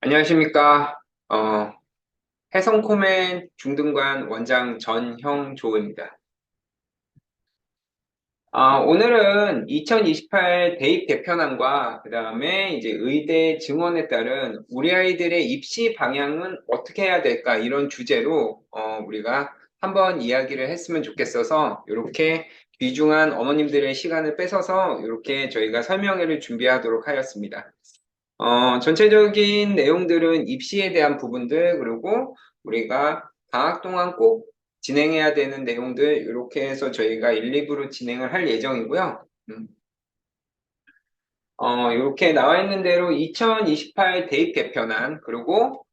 안녕하십니까. 해성코멘 중등관 원장 전형조입니다. 오늘은 2028 대입 개편안과 그 다음에 이제 의대 증원에 따른 우리 아이들의 입시 방향은 어떻게 해야 될까 이런 주제로 우리가 한번 이야기를 했으면 좋겠어서 이렇게 귀중한 어머님들의 시간을 뺏어서 이렇게 저희가 설명회를 준비하도록 하였습니다. 전체적인 내용들은 입시에 대한 부분들, 그리고 우리가 방학 동안 꼭 진행해야 되는 내용들, 이렇게 해서 저희가 1, 2부로 진행을 할 예정이고요. 이렇게 나와 있는 대로 2028 대입 개편안, 그리고,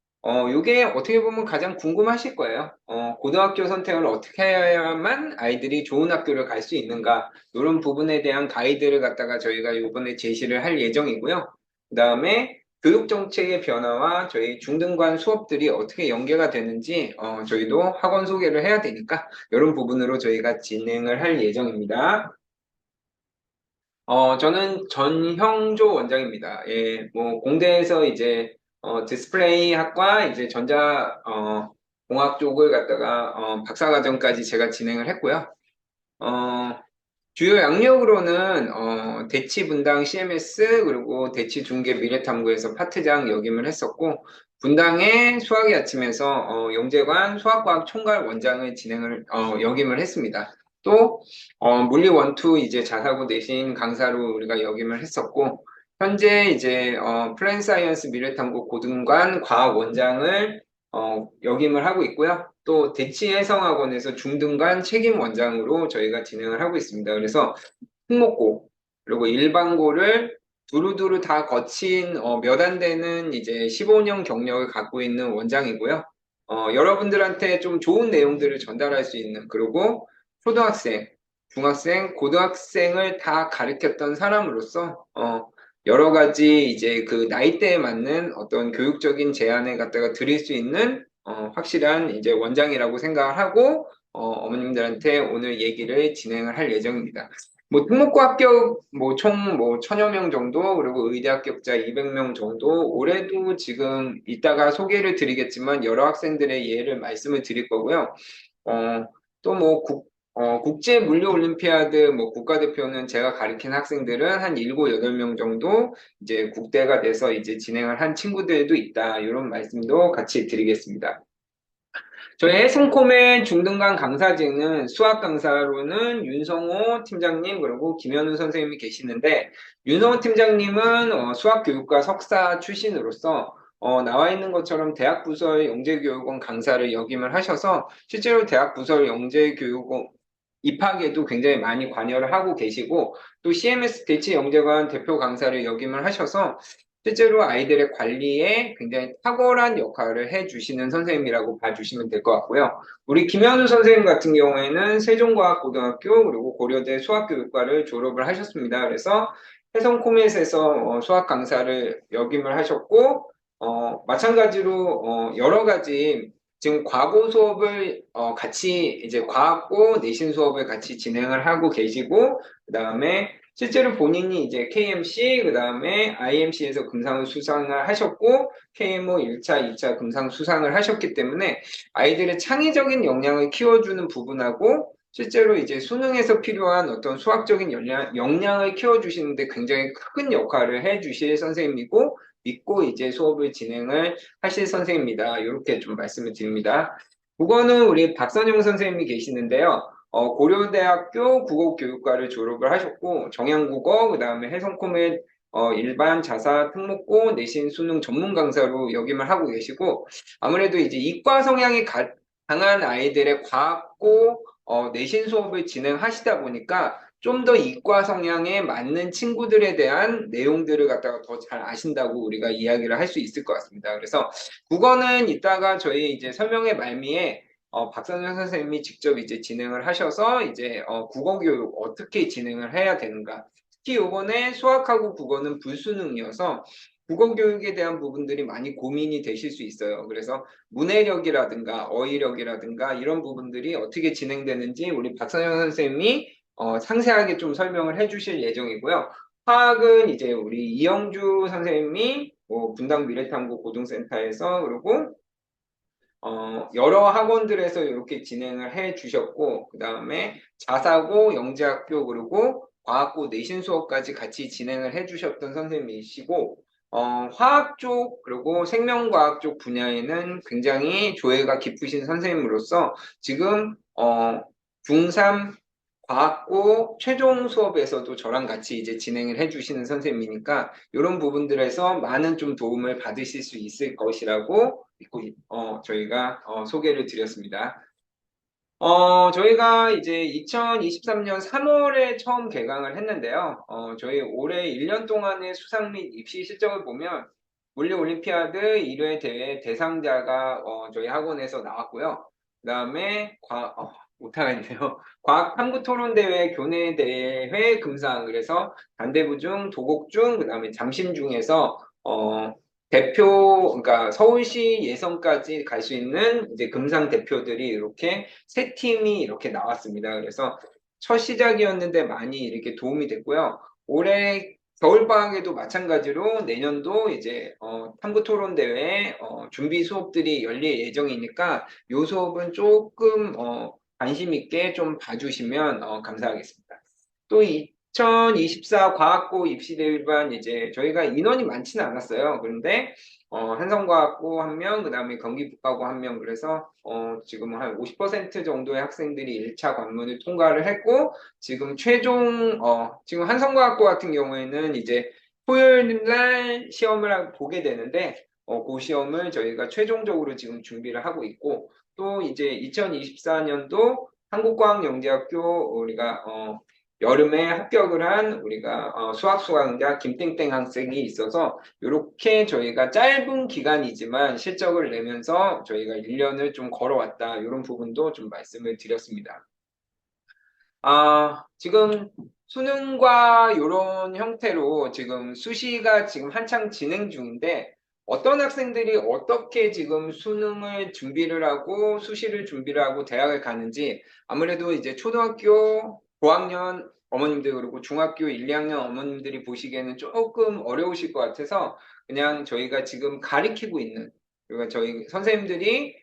이게 어떻게 보면 가장 궁금하실 거예요. 고등학교 선택을 어떻게 해야만 아이들이 좋은 학교를 갈 수 있는가, 이런 부분에 대한 가이드를 갖다가 저희가 이번에 제시를 할 예정이고요. 그 다음에 교육정책의 변화와 저희 중등관 수업들이 어떻게 연계가 되는지, 저희도 학원 소개를 해야 되니까, 이런 부분으로 저희가 진행을 할 예정입니다. 저는 전형조 원장입니다. 예, 뭐, 공대에서 이제, 디스플레이 학과, 이제 공학 쪽을 갖다가, 박사과정까지 제가 진행을 했고요. 어, 주요 양력으로는, 대치 분당 CMS, 그리고 대치 중계 미래탐구에서 파트장 역임을 했었고, 분당의 수학의 아침에서, 영재관 수학과학 총괄 원장을 역임을 했습니다. 또, 물리 원투 이제 자사고 내신 강사로 우리가 역임을 했었고, 현재 이제, 플랜사이언스 미래탐구 고등관 과학원장을, 역임을 하고 있고요. 또, 대치해성학원에서 중등간 책임 원장으로 저희가 진행을 하고 있습니다. 그래서, 특목고, 그리고 일반고를 두루두루 다 거친, 몇 안 되는 이제 15년 경력을 갖고 있는 원장이고요. 여러분들한테 좀 좋은 내용들을 전달할 수 있는, 그리고 초등학생, 중학생, 고등학생을 다 가르쳤던 사람으로서, 여러 가지 이제 그 나이대에 맞는 어떤 교육적인 제안을 갖다가 드릴 수 있는, 확실한 이제 원장이라고 생각을 하고, 어머님들한테 오늘 얘기를 진행을 할 예정입니다. 뭐 특목고 합격 뭐 총 뭐 천여 명 정도, 그리고 의대 합격자 200명 정도, 올해도 지금 이따가 소개를 드리겠지만 여러 학생들의 예를 말씀을 드릴 거고요. 또 뭐 국제 물리 올림피아드 뭐 국가대표는 제가 가르친 학생들은 한 7, 8명 정도 이제 국대가 돼서 이제 진행을 한 친구들도 있다. 이런 말씀도 같이 드리겠습니다. 저희 해승콤의 중등간 강사진은 수학 강사로는 윤성호 팀장님, 그리고 김현우 선생님이 계시는데, 윤성호 팀장님은 수학교육과 석사 출신으로서 나와 있는 것처럼 대학부설 영재교육원 강사를 역임을 하셔서 실제로 대학부설 영재교육원 입학에도 굉장히 많이 관여를 하고 계시고, 또 CMS 대치영재관 대표 강사를 역임을 하셔서 실제로 아이들의 관리에 굉장히 탁월한 역할을 해주시는 선생님이라고 봐주시면 될 것 같고요. 우리 김현우 선생님 같은 경우에는 세종과학고등학교 그리고 고려대 수학교육과를 졸업을 하셨습니다. 그래서 해성코멧에서 수학 강사를 역임을 하셨고, 마찬가지로 여러 가지 지금 과고 수업을 같이 이제 과학고 내신 수업을 같이 진행을 하고 계시고, 그다음에 실제로 본인이 이제 KMC, 그다음에 IMC에서 금상을 수상을 하셨고, KMO 1차, 2차 금상 수상을 하셨기 때문에 아이들의 창의적인 역량을 키워주는 부분하고, 실제로 이제 수능에서 필요한 어떤 수학적인 역량을 키워주시는데 굉장히 큰 역할을 해주실 선생님이고, 믿고 이제 수업을 진행을 하실 선생님입니다. 이렇게 좀 말씀을 드립니다. 국어는 우리 박선영 선생님이 계시는데요. 고려대학교 국어교육과를 졸업을 하셨고, 정양국어, 그 다음에 해성코멧 일반 자사 특목고 내신 수능 전문 강사로 역임을 하고 계시고, 아무래도 이제 이과 성향이 강한 아이들의 과학고 내신 수업을 진행하시다 보니까 좀 더 이과 성향에 맞는 친구들에 대한 내용들을 갖다가 더 잘 아신다고 우리가 이야기를 할 수 있을 것 같습니다. 그래서 국어는 이따가 저희 이제 설명회 말미에 박선영 선생님이 직접 이제 진행을 하셔서 이제 국어 교육 어떻게 진행을 해야 되는가. 특히 요번에 수학하고 국어는 불수능이어서 국어 교육에 대한 부분들이 많이 고민이 되실 수 있어요. 그래서 문해력이라든가 어휘력이라든가 이런 부분들이 어떻게 진행되는지 우리 박선영 선생님이 상세하게 좀 설명을 해주실 예정이고요. 화학은 이제 우리 이영주 선생님이 뭐 분당 미래탐구 고등센터에서 그리고 여러 학원들에서 이렇게 진행을 해 주셨고, 그 다음에 자사고, 영재학교, 그리고 과학고 내신 수업까지 같이 진행을 해 주셨던 선생님이시고, 화학 쪽, 그리고 생명과학 쪽 분야에는 굉장히 조예가 깊으신 선생님으로서 지금, 중3 과학고 최종 수업에서도 저랑 같이 이제 진행을 해 주시는 선생님이니까, 이런 부분들에서 많은 좀 도움을 받으실 수 있을 것이라고 믿고, 저희가 소개를 드렸습니다. 저희가 이제 2023년 3월에 처음 개강을 했는데요. 저희 올해 1년 동안의 수상 및 입시 실적을 보면 물리올림피아드 1회 대회 대상자가 저희 학원에서 나왔고요. 그 다음에 못하겠네요. 과학탐구토론대회 교내대회 금상, 그래서 단대부중, 도곡중, 그 다음에 잠심중에서 그러니까 서울시 예선까지 갈 수 있는 이제 금상 대표들이 이렇게 세 팀이 이렇게 나왔습니다. 그래서 첫 시작이었는데 많이 이렇게 도움이 됐고요. 올해 겨울방학에도 마찬가지로 내년도 이제 탐구 토론 대회 준비 수업들이 열릴 예정이니까 요 수업은 조금 관심 있게 좀 봐주시면 감사하겠습니다. 또 2024 과학고 입시대회반 이제 저희가 인원이 많지는 않았어요. 그런데 한성과학고 1명, 그 다음에 경기북가고 1명, 그래서 지금 한 50% 정도의 학생들이 1차 관문을 통과를 했고, 지금 지금 한성과학고 같은 경우에는 이제 토요일 날 시험을 보게 되는데, 그 시험을 저희가 최종적으로 지금 준비를 하고 있고, 또 이제 2024년도 한국과학영재학교 우리가 여름에 합격을 한 우리가 수학 수강자 김땡땡 학생이 있어서 이렇게 저희가 짧은 기간이지만 실적을 내면서 저희가 1년을 좀 걸어왔다, 이런 부분도 좀 말씀을 드렸습니다. 지금 수능과 이런 형태로 지금 수시가 지금 한창 진행 중인데, 어떤 학생들이 어떻게 지금 수능을 준비를 하고 수시를 준비를 하고 대학을 가는지, 아무래도 이제 초등학교 고학년 어머님들 그리고 중학교 1, 2학년 어머님들이 보시기에는 조금 어려우실 것 같아서, 그냥 저희가 지금 가리키고 있는, 그러니까 저희 선생님들이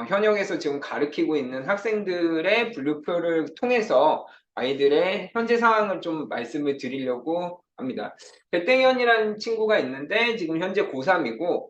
현역에서 지금 가르치고 있는 학생들의 분류표를 통해서 아이들의 현재 상황을 좀 말씀을 드리려고 합니다. 배땡현이라는 친구가 있는데 지금 현재 고3이고,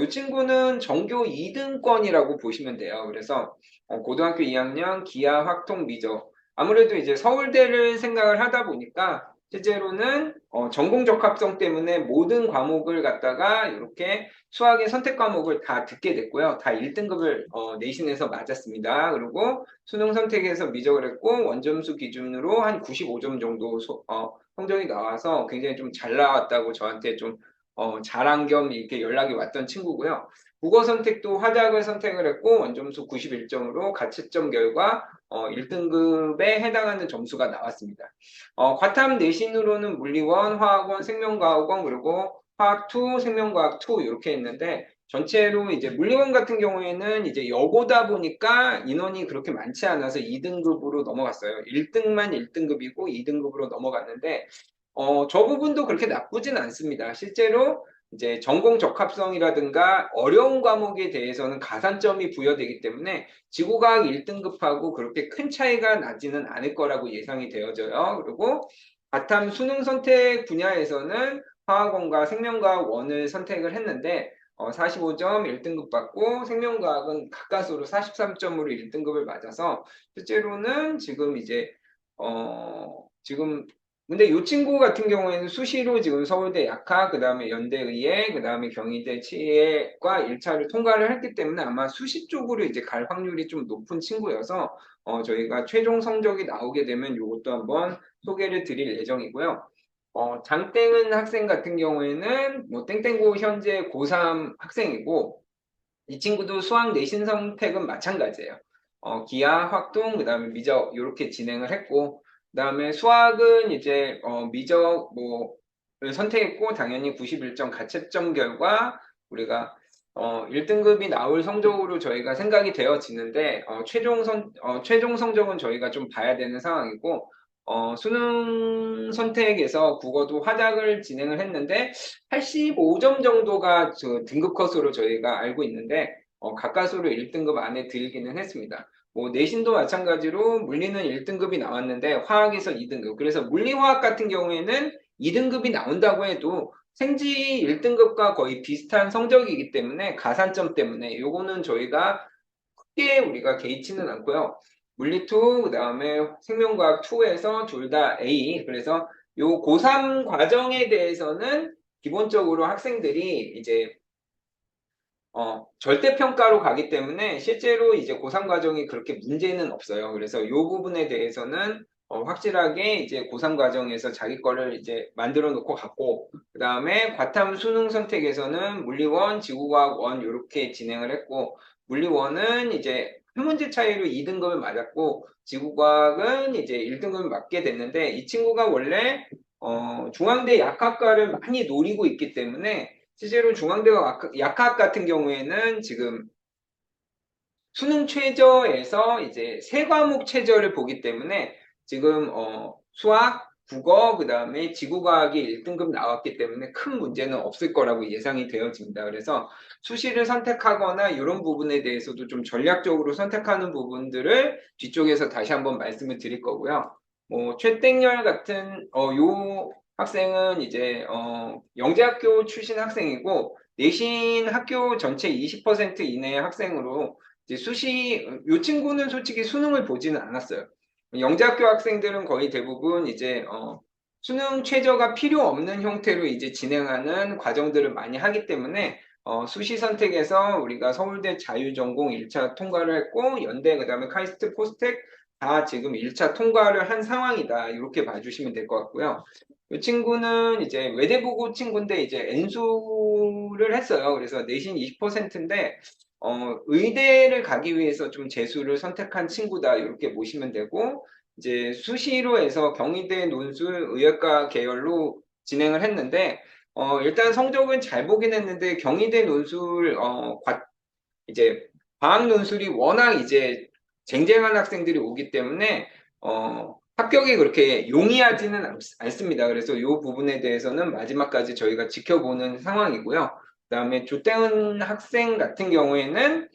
이 친구는 전교 2등권이라고 보시면 돼요. 그래서 고등학교 2학년 기하 확통 미적, 아무래도 이제 서울대를 생각을 하다 보니까 실제로는 전공 적합성 때문에 모든 과목을 갖다가 이렇게 수학의 선택 과목을 다 듣게 됐고요. 다 1등급을 내신에서 맞았습니다. 그리고 수능 선택에서 미적을 했고 원점수 기준으로 한 95점 정도 성적이 나와서 굉장히 좀 잘 나왔다고 저한테 좀 자랑 겸 이렇게 연락이 왔던 친구고요. 국어 선택도 화작을 선택을 했고 원점수 91점으로 가채점 결과 1등급에 해당하는 점수가 나왔습니다. 과탐 내신으로는 물리원, 화학원, 생명과학원, 그리고 화학2, 생명과학2 이렇게 했는데, 전체로 이제 물리원 같은 경우에는 이제 여고다 보니까 인원이 그렇게 많지 않아서 2등급으로 넘어갔어요. 1등만 1등급이고 2등급으로 넘어갔는데, 저 부분도 그렇게 나쁘진 않습니다. 실제로 이제 전공 적합성이라든가 어려운 과목에 대해서는 가산점이 부여되기 때문에 지구과학 1등급하고 그렇게 큰 차이가 나지는 않을 거라고 예상이 되어져요. 그리고 바탐 수능 선택 분야에서는 화학원과 생명과학 원을 선택을 했는데 45점 1등급 받고, 생명과학은 가까스로 43점으로 1등급을 맞아서 실제로는 지금 이제 지금 근데 이 친구 같은 경우에는 수시로 지금 서울대 약학, 그 다음에 연대의예, 그 다음에 경희대 치예과 1차를 통과를 했기 때문에 아마 수시 쪽으로 이제 갈 확률이 좀 높은 친구여서 저희가 최종 성적이 나오게 되면 이것도 한번 소개를 드릴 예정이고요. 장땡은 학생 같은 경우에는 뭐 땡땡고 현재 고3 학생이고, 이 친구도 수학 내신 선택은 마찬가지예요. 기하, 확통, 그 다음에 미적 이렇게 진행을 했고, 그 다음에 수학은 이제 미적 뭐를 선택했고 당연히 91점 가채점 결과 우리가 1등급이 나올 성적으로 저희가 생각이 되어지는데 최종 성적은 저희가 좀 봐야 되는 상황이고, 수능 선택에서 국어도 화작을 진행을 했는데 85점 정도가 저 등급 컷으로 저희가 알고 있는데 가까스로 1등급 안에 들기는 했습니다. 뭐 내신도 마찬가지로 물리는 1등급이 나왔는데 화학에서 2등급. 그래서 물리화학 같은 경우에는 2등급이 나온다고 해도 생지 1등급과 거의 비슷한 성적이기 때문에 가산점 때문에 요거는 저희가 크게 우리가 개의치는 않고요. 물리2, 그다음에 생명과학 2에서 둘 다 A. 그래서 요 고3 과정에 대해서는 기본적으로 학생들이 이제 절대평가로 가기 때문에 실제로 이제 고3 과정이 그렇게 문제는 없어요. 그래서 이 부분에 대해서는 확실하게 이제 고3 과정에서 자기 거를 이제 만들어 놓고 갔고, 그 다음에 과탐 수능 선택에서는 물리1, 지구과학 1 이렇게 진행을 했고, 물리1은 이제 한 문제 차이로 2등급을 맞았고, 지구과학은 이제 1등급을 맞게 됐는데, 이 친구가 원래 중앙대 약학과를 많이 노리고 있기 때문에 실제로 중앙대와 약학 같은 경우에는 지금 수능 최저에서 이제 세 과목 최저를 보기 때문에 지금 수학, 국어, 그 다음에 지구과학이 1등급 나왔기 때문에 큰 문제는 없을 거라고 예상이 되어집니다. 그래서 수시를 선택하거나 이런 부분에 대해서도 좀 전략적으로 선택하는 부분들을 뒤쪽에서 다시 한번 말씀을 드릴 거고요. 뭐 최땡열 같은 요 학생은 이제 영재학교 출신 학생이고 내신 학교 전체 20% 이내의 학생으로 이제 요 친구는 솔직히 수능을 보지는 않았어요. 영재학교 학생들은 거의 대부분 이제 수능 최저가 필요 없는 형태로 이제 진행하는 과정들을 많이 하기 때문에 수시 선택에서 우리가 서울대 자유전공 1차 통과를 했고 연대 그다음에 카이스트 포스텍 다 지금 1차 통과를 한 상황이다. 이렇게 봐주시면 될 것 같고요. 이 친구는 이제 외대보고 친구인데 이제 N수를 했어요. 그래서 내신 20%인데 의대를 가기 위해서 좀 재수를 선택한 친구다. 이렇게 보시면 되고 이제 수시로 해서 경희대 논술 의학과 계열로 진행을 했는데 일단 성적은 잘 보긴 했는데 경희대 논술 이제 과학 논술이 워낙 이제 쟁쟁한 학생들이 오기 때문에 합격이 그렇게 용이하지는 않습니다. 그래서 이 부분에 대해서는 마지막까지 저희가 지켜보는 상황이고요. 그다음에 조태은 학생 같은 경우에는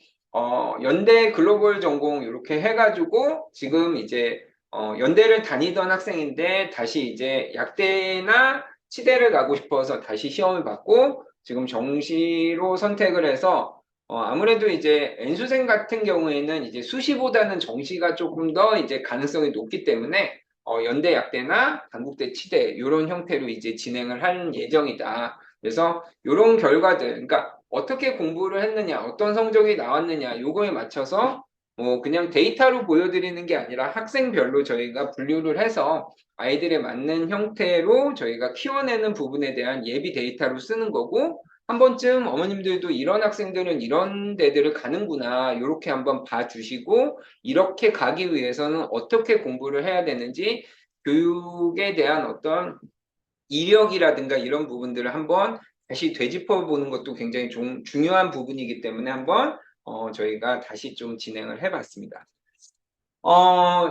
연대 글로벌 전공 이렇게 해가지고 지금 이제 연대를 다니던 학생인데 다시 이제 약대나 치대를 가고 싶어서 다시 시험을 받고 지금 정시로 선택을 해서 아무래도 이제 N수생 같은 경우에는 이제 수시보다는 정시가 조금 더 이제 가능성이 높기 때문에 연대 약대나 단국대 치대 이런 형태로 이제 진행을 할 예정이다. 그래서 이런 결과들, 그러니까 어떻게 공부를 했느냐, 어떤 성적이 나왔느냐, 요거에 맞춰서 뭐 그냥 데이터로 보여드리는 게 아니라 학생별로 저희가 분류를 해서 아이들에 맞는 형태로 저희가 키워내는 부분에 대한 예비 데이터로 쓰는 거고 한 번쯤 어머님들도 이런 학생들은 이런 데들을 가는구나 이렇게 한번 봐주시고 이렇게 가기 위해서는 어떻게 공부를 해야 되는지 교육에 대한 어떤 이력이라든가 이런 부분들을 한번 다시 되짚어 보는 것도 굉장히 중요한 부분이기 때문에 한번 저희가 다시 좀 진행을 해봤습니다.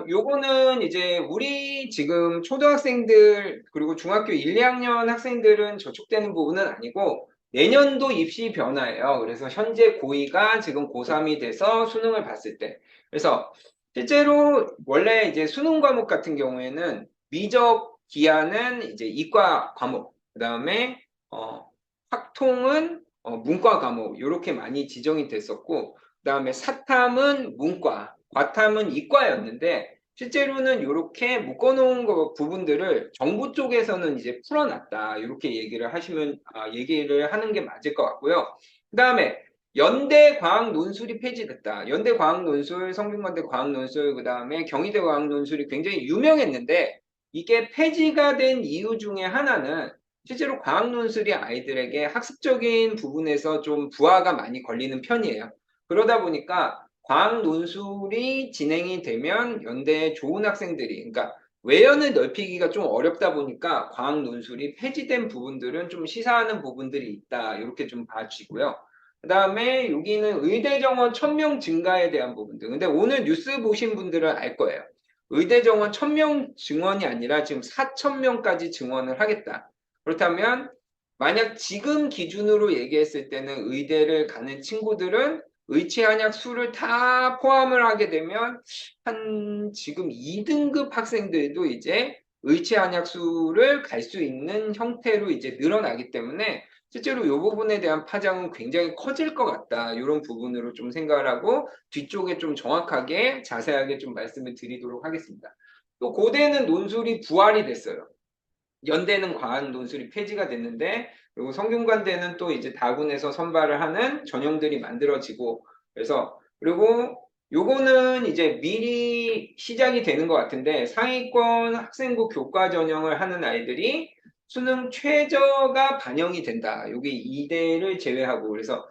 요거는 이제 우리 지금 초등학생들 그리고 중학교 1, 2학년 학생들은 저촉되는 부분은 아니고 내년도 입시 변화예요. 그래서 현재 고2가 지금 고3이 돼서 수능을 봤을 때. 그래서 실제로 원래 이제 수능 과목 같은 경우에는 미적 기하는 이제 이과 과목, 그 다음에 학통은 문과 과목 이렇게 많이 지정이 됐었고, 그 다음에 사탐은 문과, 과탐은 이과였는데 실제로는 이렇게 묶어놓은 부분들을 정부 쪽에서는 이제 풀어놨다 이렇게 얘기를 하는 게 맞을 것 같고요. 그 다음에 연대 과학 논술이 폐지됐다. 연대 과학 논술, 성균관대 과학 논술, 그 다음에 경희대 과학 논술이 굉장히 유명했는데 이게 폐지가 된 이유 중에 하나는 실제로 과학 논술이 아이들에게 학습적인 부분에서 좀 부하가 많이 걸리는 편이에요. 그러다 보니까 과학 논술이 진행이 되면 연대에 좋은 학생들이, 그러니까 외연을 넓히기가 좀 어렵다 보니까 과학 논술이 폐지된 부분들은 좀 시사하는 부분들이 있다. 이렇게 좀 봐주시고요. 그 다음에 여기는 의대 정원 1000명 증가에 대한 부분들. 근데 오늘 뉴스 보신 분들은 알 거예요. 의대 정원 1000명 증원이 아니라 지금 4000명까지 증원을 하겠다. 그렇다면 만약 지금 기준으로 얘기했을 때는 의대를 가는 친구들은 의치 한약 수를 다 포함을 하게 되면 한 지금 2등급 학생들도 이제 의치 한약 수를 갈 수 있는 형태로 이제 늘어나기 때문에 실제로 이 부분에 대한 파장은 굉장히 커질 것 같다. 이런 부분으로 좀 생각을 하고 뒤쪽에 좀 정확하게 자세하게 좀 말씀을 드리도록 하겠습니다. 또 고대는 논술이 부활이 됐어요. 연대는 과학 논술이 폐지가 됐는데, 그리고 성균관대는 또 이제 다군에서 선발을 하는 전형들이 만들어지고, 그래서 그리고 요거는 이제 미리 시작이 되는 것 같은데, 상위권 학생부 교과 전형을 하는 아이들이 수능 최저가 반영이 된다. 요게 2대를 제외하고, 그래서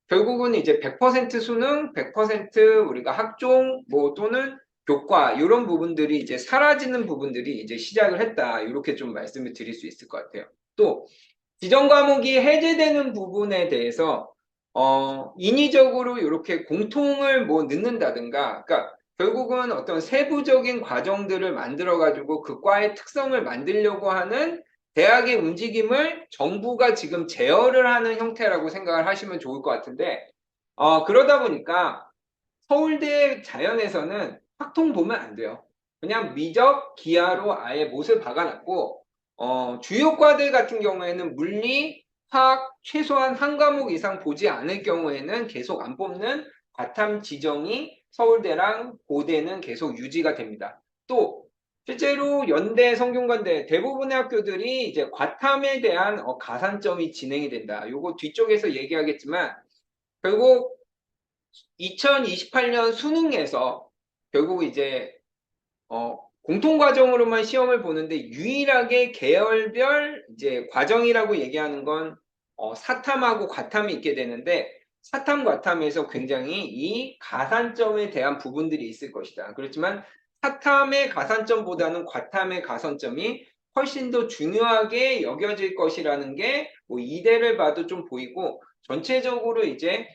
결국은 이제 100% 수능, 100% 우리가 학종 뭐 또는 교과 이런 부분들이 이제 사라지는 부분들이 이제 시작을 했다. 이렇게 좀 말씀을 드릴 수 있을 것 같아요. 또 지정 과목이 해제되는 부분에 대해서 인위적으로 이렇게 공통을 뭐 넣는다든가, 그러니까 결국은 어떤 세부적인 과정들을 만들어 가지고 그 과의 특성을 만들려고 하는 대학의 움직임을 정부가 지금 제어를 하는 형태라고 생각을 하시면 좋을 것 같은데, 그러다 보니까 서울대 자연에서는 확통 보면 안 돼요. 그냥 미적, 기하로 아예 못을 박아놨고, 주요 과들 같은 경우에는 물리, 화학 최소한 한 과목 이상 보지 않을 경우에는 계속 안 뽑는 과탐 지정이 서울대랑 고대는 계속 유지가 됩니다. 또 실제로 연대, 성균관대 대부분의 학교들이 이제 과탐에 대한 가산점이 진행이 된다. 요거 뒤쪽에서 얘기하겠지만 결국 2028년 수능에서 결국 이제 공통과정으로만 시험을 보는데 유일하게 계열별 이제 과정이라고 얘기하는 건 사탐하고 과탐이 있게 되는데 사탐, 과탐에서 굉장히 이 가산점에 대한 부분들이 있을 것이다. 그렇지만 사탐의 가산점보다는 과탐의 가산점이 훨씬 더 중요하게 여겨질 것이라는 게 뭐 이대를 봐도 좀 보이고 전체적으로 이제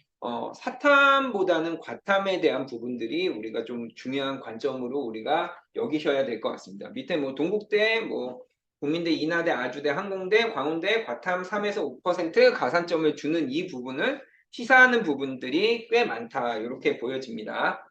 사탐보다는 과탐에 대한 부분들이 우리가 좀 중요한 관점으로 우리가 여기셔야 될 것 같습니다. 밑에 뭐 동국대, 뭐 국민대, 인하대, 아주대, 항공대, 광운대, 과탐 3에서 5% 가산점을 주는 이 부분을 시사하는 부분들이 꽤 많다. 이렇게 보여집니다.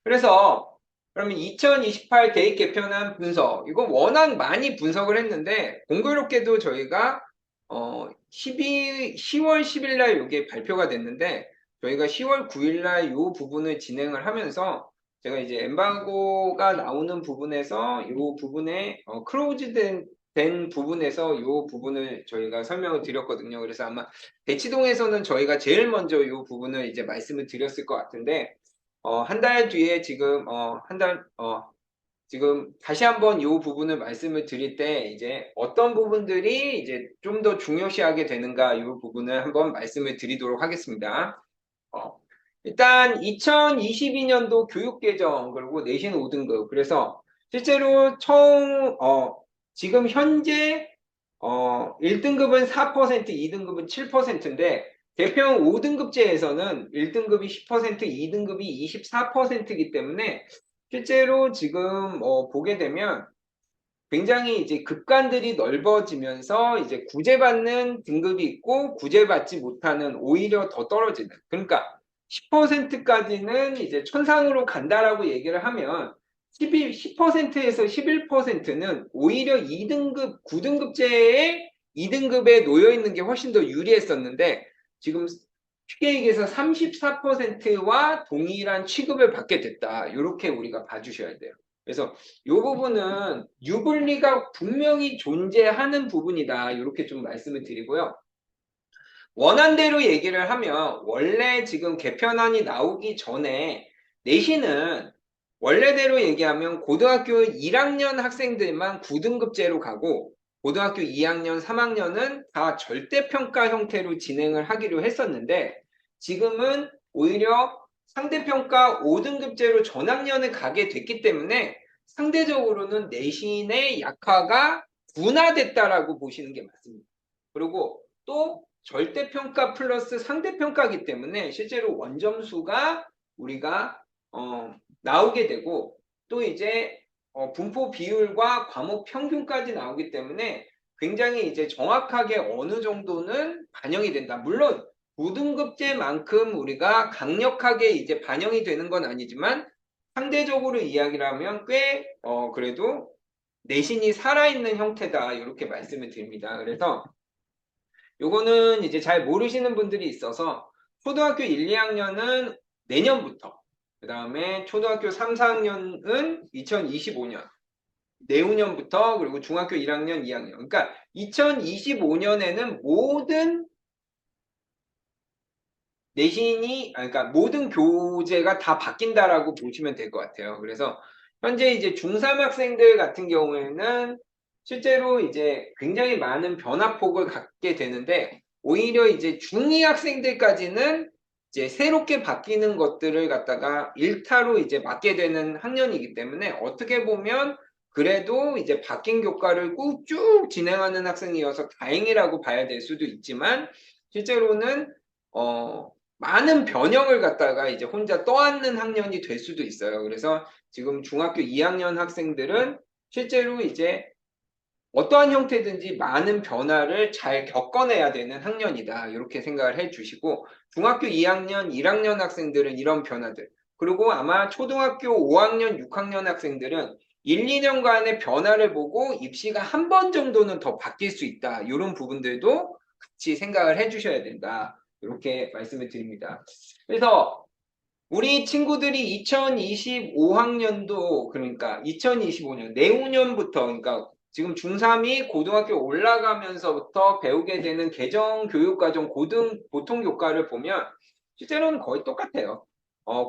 그래서 그러면 2028 대입 개편안 분석, 이거 워낙 많이 분석을 했는데 공교롭게도 저희가 10월 10일 날 이게 발표가 됐는데 저희가 10월 9일 날 이 부분을 진행을 하면서 제가 이제 엠바고가 나오는 부분에서 이 부분에 된 부분에서 이 부분을 저희가 설명을 드렸거든요. 그래서 아마 대치동에서는 저희가 제일 먼저 이 부분을 이제 말씀을 드렸을 것 같은데 한 달 뒤에 지금 지금 다시 한번 이 부분을 말씀을 드릴 때 이제 어떤 부분들이 이제 좀 더 중요시하게 되는가 이 부분을 한번 말씀을 드리도록 하겠습니다. 일단 2022년도 교육개정 그리고 내신 5등급 그래서 실제로 지금 현재 1등급은 4%, 2등급은 7%인데 개편 5등급제에서는 1등급이 10%, 2등급이 24%이기 때문에 실제로 지금 보게 되면 굉장히 이제 급간들이 넓어지면서 이제 구제받는 등급이 있고 구제받지 못하는 오히려 더 떨어지는. 그러니까 10%까지는 이제 천상으로 간다라고 얘기를 하면 10%에서 11%는 오히려 2등급, 9등급제의 2등급에 놓여 있는 게 훨씬 더 유리했었는데 지금 쉽게 얘기해서 34%와 동일한 취급을 받게 됐다. 이렇게 우리가 봐주셔야 돼요. 그래서 이 부분은 유불리가 분명히 존재하는 부분이다. 이렇게 좀 말씀을 드리고요. 원안대로 얘기를 하면 원래 지금 개편안이 나오기 전에 내신은 원래대로 얘기하면 고등학교 1학년 학생들만 9등급제로 가고 고등학교 2학년, 3학년은 다 절대평가 형태로 진행을 하기로 했었는데 지금은 오히려 상대평가 5등급제로 전학년을 가게 됐기 때문에 상대적으로는 내신의 약화가 둔화됐다라고 보시는 게 맞습니다. 그리고 또 절대평가 플러스 상대평가이기 때문에 실제로 원점수가 우리가 나오게 되고 또 이제 분포 비율과 과목 평균까지 나오기 때문에 굉장히 이제 정확하게 어느 정도는 반영이 된다. 물론 고등급제만큼 우리가 강력하게 이제 반영이 되는 건 아니지만 상대적으로 이야기를 하면 꽤 그래도 내신이 살아있는 형태다. 이렇게 말씀을 드립니다. 그래서 요거는 이제 잘 모르시는 분들이 있어서 초등학교 1, 2학년은 내년부터, 그 다음에 초등학교 3, 4학년은 2025년, 내후년부터, 그리고 중학교 1학년, 2학년. 그러니까 2025년에는 모든 내신이, 그러니까 모든 교재가 다 바뀐다라고 보시면 될 것 같아요. 그래서 현재 이제 중3 학생들 같은 경우에는 실제로 이제 굉장히 많은 변화폭을 갖게 되는데, 오히려 이제 중2 학생들까지는 이제 새롭게 바뀌는 것들을 갖다가 일타로 이제 맡게 되는 학년이기 때문에 어떻게 보면 그래도 이제 바뀐 교과를 꾹 쭉 진행하는 학생이어서 다행이라고 봐야 될 수도 있지만, 실제로는 많은 변형을 갖다가 이제 혼자 떠안는 학년이 될 수도 있어요. 그래서 지금 중학교 2학년 학생들은 실제로 이제 어떠한 형태든지 많은 변화를 잘 겪어내야 되는 학년이다. 이렇게 생각을 해 주시고, 중학교 2학년, 1학년 학생들은 이런 변화들, 그리고 아마 초등학교 5학년, 6학년 학생들은 1, 2년간의 변화를 보고 입시가 한 번 정도는 더 바뀔 수 있다. 이런 부분들도 같이 생각을 해 주셔야 된다. 이렇게 말씀을 드립니다. 그래서 우리 친구들이 2025학년도, 그러니까 2025년, 내후년부터, 그러니까 지금 중3이 고등학교 올라가면서부터 배우게 되는 개정교육과정 보통 교과를 보면 실제로는 거의 똑같아요.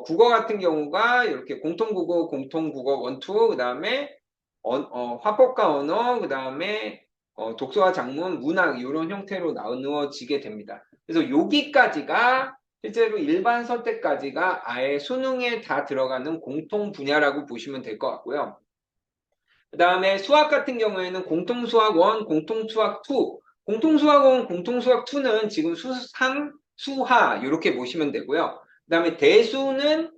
국어 같은 경우가 이렇게 공통국어 1, 2, 그 다음에 화법과 언어, 그 다음에 독서와 작문, 문학 이런 형태로 나누어지게 됩니다. 그래서 여기까지가 실제로 일반 선택까지가 아예 수능에 다 들어가는 공통 분야라고 보시면 될 것 같고요. 그 다음에 수학 같은 경우에는 공통수학 1, 공통수학 2, 공통수학 1, 공통수학 2는 지금 수3, 수하 이렇게 보시면 되고요. 그 다음에 대수는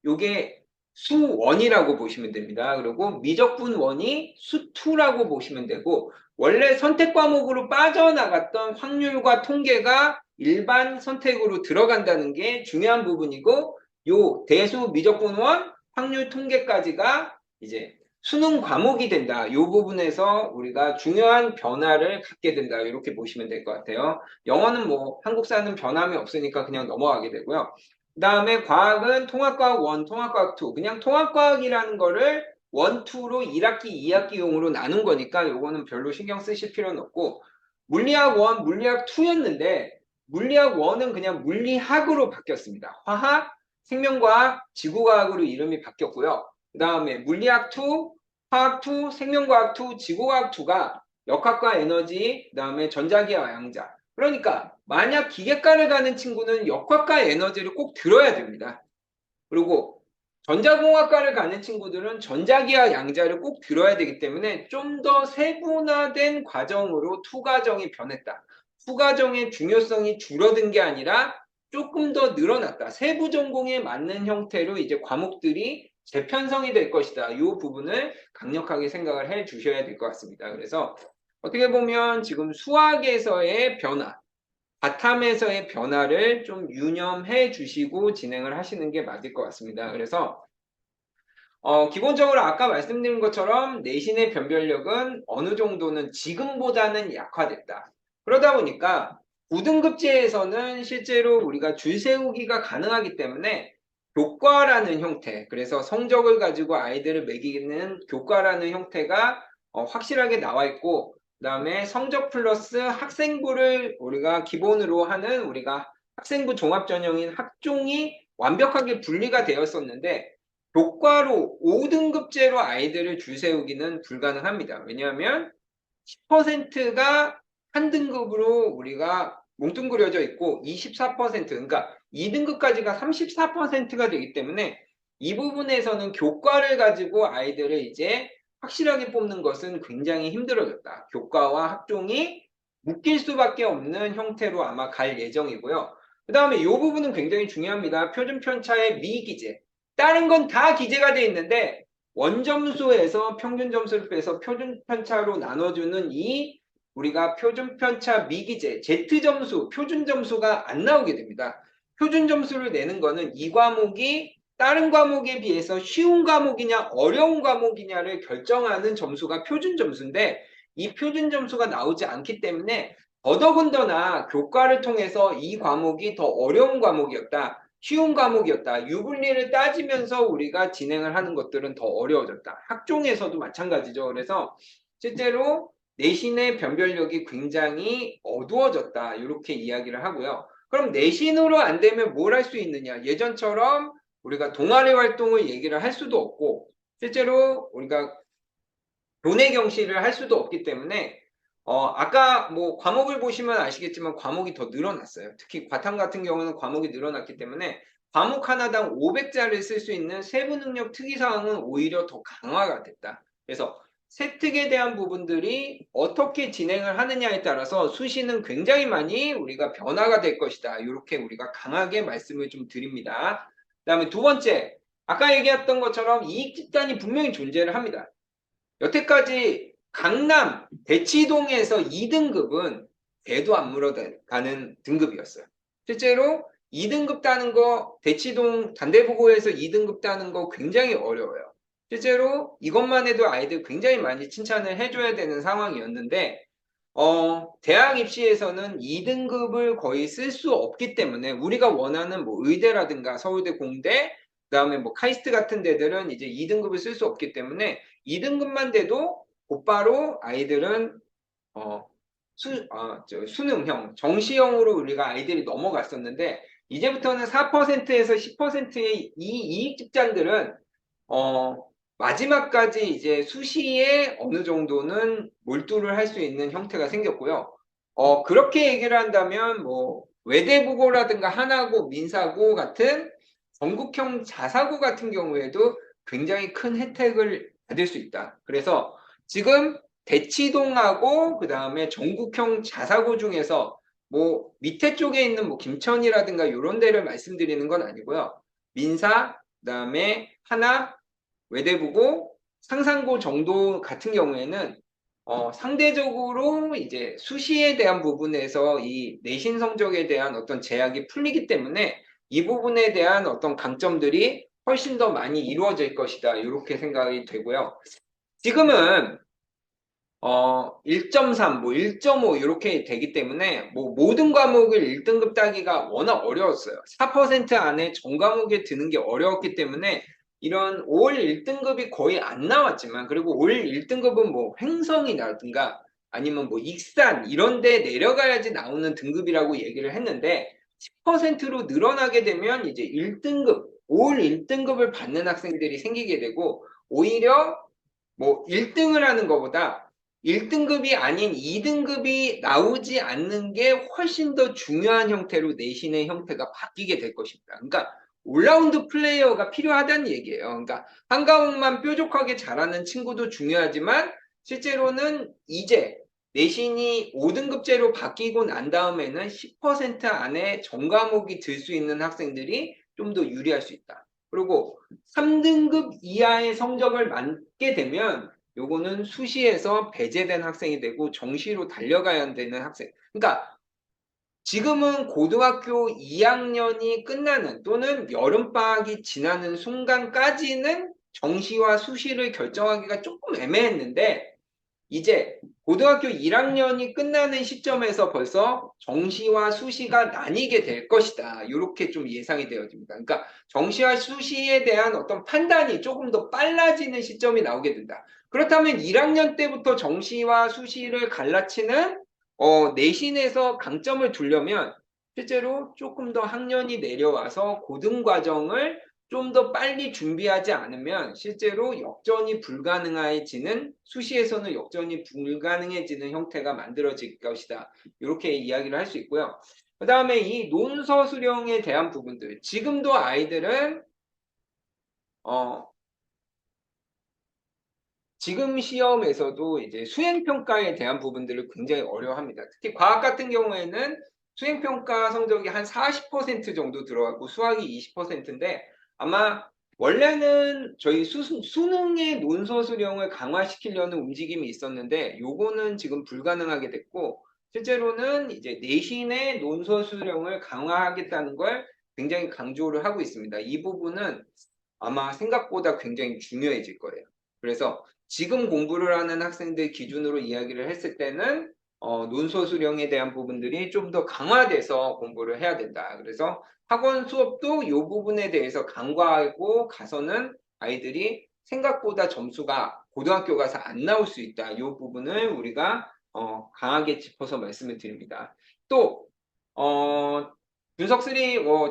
요게 수1이라고 보시면 됩니다. 그리고 미적분 1이 수2라고 보시면 되고, 원래 선택 과목으로 빠져나갔던 확률과 통계가 일반 선택으로 들어간다는 게 중요한 부분이고, 요 대수 미적분 1, 확률 통계까지가 이제 수능 과목이 된다. 이 부분에서 우리가 중요한 변화를 갖게 된다. 이렇게 보시면 될 것 같아요. 영어는 뭐 한국사는 변함이 없으니까 그냥 넘어가게 되고요. 그 다음에 과학은 통합과학 1, 통합과학 2. 그냥 통합과학이라는 거를 1, 2로 1학기, 2학기용으로 나눈 거니까 요거는 별로 신경 쓰실 필요는 없고, 물리학 1, 물리학 2였는데 물리학 1은 그냥 물리학으로 바뀌었습니다. 화학, 생명과학, 지구과학으로 이름이 바뀌었고요. 그 다음에 물리학 2, 화학 2, 생명과학 2, 지구과학 2가 역학과 에너지, 그 다음에 전자기와 양자. 그러니까 만약 기계과를 가는 친구는 역학과 에너지를 꼭 들어야 됩니다. 그리고 전자공학과를 가는 친구들은 전자기와 양자를 꼭 들어야 되기 때문에 좀 더 세분화된 과정으로 투과정이 변했다. 투과정의 중요성이 줄어든 게 아니라 조금 더 늘어났다. 세부 전공에 맞는 형태로 이제 과목들이 재편성이 될 것이다. 이 부분을 강력하게 생각을 해 주셔야 될 것 같습니다. 그래서 어떻게 보면 지금 수학에서의 변화, 바탐에서의 변화를 좀 유념해 주시고 진행을 하시는 게 맞을 것 같습니다. 그래서 기본적으로 아까 말씀드린 것처럼 내신의 변별력은 어느 정도는 지금보다는 약화됐다. 그러다 보니까 고등급제에서는 실제로 우리가 줄 세우기가 가능하기 때문에 교과라는 형태, 그래서 성적을 가지고 아이들을 매기는 교과라는 형태가 확실하게 나와 있고, 그 다음에 성적 플러스 학생부를 우리가 기본으로 하는 우리가 학생부 종합전형인 학종이 완벽하게 분리가 되었었는데, 교과로 5등급제로 아이들을 줄 세우기는 불가능합니다. 왜냐하면 10%가 한 등급으로 우리가 뭉뚱그려져 있고 24%, 그러니까 2등급까지가 34%가 되기 때문에 이 부분에서는 교과를 가지고 아이들을 이제 확실하게 뽑는 것은 굉장히 힘들어졌다. 교과와 학종이 묶일 수밖에 없는 형태로 아마 갈 예정이고요. 그 다음에 이 부분은 굉장히 중요합니다. 표준 편차의 미기재. 다른 건 다 기재가 돼 있는데 원점수에서 평균 점수를 빼서 표준 편차로 나눠주는 이 우리가 표준 편차 미기재 Z점수, 표준 점수가 안 나오게 됩니다. 표준 점수를 내는 거는 이 과목이 다른 과목에 비해서 쉬운 과목이냐 어려운 과목이냐를 결정하는 점수가 표준 점수인데 이 표준 점수가 나오지 않기 때문에 더더군다나 교과를 통해서 이 과목이 더 어려운 과목이었다. 쉬운 과목이었다. 유불리를 따지면서 우리가 진행을 하는 것들은 더 어려워졌다. 학종에서도 마찬가지죠. 그래서 실제로 내신의 변별력이 굉장히 어두워졌다. 이렇게 이야기를 하고요. 그럼 내신으로 안 되면 뭘 할 수 있느냐? 예전처럼 우리가 동아리 활동을 얘기를 할 수도 없고 실제로 우리가 교내 경시를 할 수도 없기 때문에 아까 뭐 과목을 보시면 아시겠지만 과목이 더 늘어났어요. 특히 과탐 같은 경우는 과목이 늘어났기 때문에 과목 하나당 500자를 쓸 수 있는 세부 능력 특이사항은 오히려 더 강화가 됐다. 그래서 세특에 대한 부분들이 어떻게 진행을 하느냐에 따라서 수시는 굉장히 많이 우리가 변화가 될 것이다. 이렇게 우리가 강하게 말씀을 좀 드립니다. 그다음에 두 번째, 아까 얘기했던 것처럼 이익 집단이 분명히 존재를 합니다. 여태까지 강남, 대치동에서 2등급은 배도 안 물어가는 등급이었어요. 실제로 2등급 따는 거, 대치동 단대부고에서 2등급 따는 거 굉장히 어려워요. 실제로 이것만 해도 아이들 굉장히 많이 칭찬을 해줘야 되는 상황이었는데, 대학 입시에서는 2등급을 거의 쓸 수 없기 때문에 우리가 원하는 뭐 의대라든가 서울대 공대, 그다음에 뭐 카이스트 같은 데들은 이제 2등급을 쓸 수 없기 때문에 2등급만 돼도 곧바로 아이들은 수능형, 정시형으로 우리가 아이들이 넘어갔었는데 이제부터는 4%에서 10%의 이 이익 집단들은 마지막까지 이제 수시에 어느 정도는 몰두를 할 수 있는 형태가 생겼고요. 그렇게 얘기를 한다면 뭐 외대부고라든가 하나고, 민사고 같은 전국형 자사고 같은 경우에도 굉장히 큰 혜택을 받을 수 있다. 그래서 지금 대치동하고 그 다음에 전국형 자사고 중에서 뭐 밑에 쪽에 있는 뭐 김천이라든가 이런 데를 말씀드리는 건 아니고요. 민사, 그 다음에 하나, 외대부고, 상산고 정도 같은 경우에는 상대적으로 이제 수시에 대한 부분에서 이 내신 성적에 대한 어떤 제약이 풀리기 때문에 이 부분에 대한 어떤 강점들이 훨씬 더 많이 이루어질 것이다. 이렇게 생각이 되고요. 지금은 1.3, 뭐 1.5 이렇게 되기 때문에 뭐 모든 과목을 1등급 따기가 워낙 어려웠어요. 4% 안에 전 과목에 드는 게 어려웠기 때문에 이런 올 1등급이 거의 안 나왔지만 그리고 올 1등급은 뭐 횡성이라든가 아니면 뭐 익산 이런 데 내려가야지 나오는 등급이라고 얘기를 했는데 10%로 늘어나게 되면 이제 1등급, 올 1등급을 받는 학생들이 생기게 되고 오히려 뭐 1등을 하는 것보다 1등급이 아닌 2등급이 나오지 않는 게 훨씬 더 중요한 형태로 내신의 형태가 바뀌게 될 것입니다. 그러니까 올라운드 플레이어가 필요하다는 얘기예요. 그러니까 한 과목만 뾰족하게 잘하는 친구도 중요하지만 실제로는 이제 내신이 5등급제로 바뀌고 난 다음에는 10% 안에 전 과목이 들 수 있는 학생들이 좀 더 유리할 수 있다. 그리고 3등급 이하의 성적을 맞게 되면 요거는 수시에서 배제된 학생이 되고 정시로 달려가야 되는 학생. 그러니까 지금은 고등학교 2학년이 끝나는 또는 여름방학이 지나는 순간까지는 정시와 수시를 결정하기가 조금 애매했는데 이제 고등학교 1학년이 끝나는 시점에서 벌써 정시와 수시가 나뉘게 될 것이다. 이렇게 좀 예상이 되어집니다. 그러니까 정시와 수시에 대한 어떤 판단이 조금 더 빨라지는 시점이 나오게 된다. 그렇다면 1학년 때부터 정시와 수시를 갈라치는 내신에서 강점을 두려면 실제로 조금 더 학년이 내려와서 고등과정을 좀 더 빨리 준비하지 않으면 실제로 역전이 불가능해지는 수시에서는 역전이 불가능해지는 형태가 만들어질 것이다. 이렇게 이야기를 할 수 있고요. 그 다음에 이 논서 수령에 대한 부분들 지금도 아이들은 지금 시험에서도 이제 수행평가에 대한 부분들을 굉장히 어려워합니다. 특히 과학 같은 경우에는 수행평가 성적이 한 40% 정도 들어가고 수학이 20%인데 아마 원래는 저희 수능의 논서 수령을 강화시키려는 움직임이 있었는데 요거는 지금 불가능하게 됐고 실제로는 이제 내신의 논서 수령을 강화하겠다는 걸 굉장히 강조를 하고 있습니다. 이 부분은 아마 생각보다 굉장히 중요해질 거예요. 그래서 지금 공부를 하는 학생들 기준으로 이야기를 했을 때는 논서 수령에 대한 부분들이 좀 더 강화돼서 공부를 해야 된다. 그래서 학원 수업도 이 부분에 대해서 간과하고 가서는 아이들이 생각보다 점수가 고등학교 가서 안 나올 수 있다. 이 부분을 우리가 강하게 짚어서 말씀을 드립니다. 또 분석 3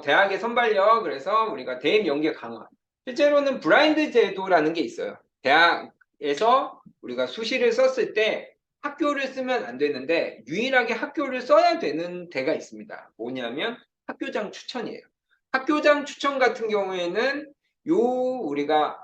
대학의 선발력 그래서 우리가 대입 연계 강화. 실제로는 블라인드 제도라는 게 있어요. 대학에서 우리가 수시를 썼을 때 학교를 쓰면 안 되는데 유일하게 학교를 써야 되는 데가 있습니다. 뭐냐면 학교장 추천이에요. 학교장 추천 같은 경우에는 우리가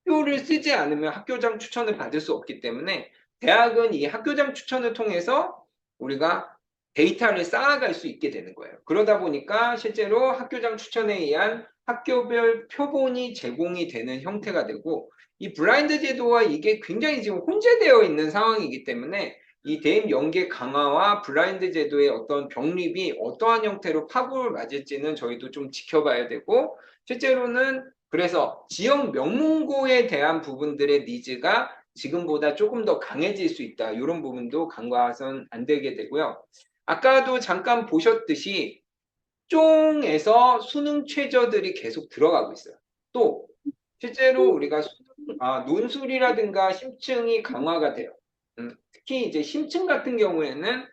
학교를 쓰지 않으면 학교장 추천을 받을 수 없기 때문에 대학은 이 학교장 추천을 통해서 우리가 데이터를 쌓아갈 수 있게 되는 거예요. 그러다 보니까 실제로 학교장 추천에 의한 학교별 표본이 제공이 되는 형태가 되고 이 블라인드 제도와 이게 굉장히 지금 혼재되어 있는 상황이기 때문에 이 대입 연계 강화와 블라인드 제도의 어떤 병립이 어떠한 형태로 파고를 맞을지는 저희도 좀 지켜봐야 되고 실제로는 그래서 지역 명문고에 대한 부분들의 니즈가 지금보다 조금 더 강해질 수 있다. 이런 부분도 간과해서는 안 되게 되고요. 아까도 잠깐 보셨듯이 쫑에서 수능 최저들이 계속 들어가고 있어요. 또 실제로 우리가 논술이라든가 심층이 강화가 돼요. 특히 이제 심층 같은 경우에는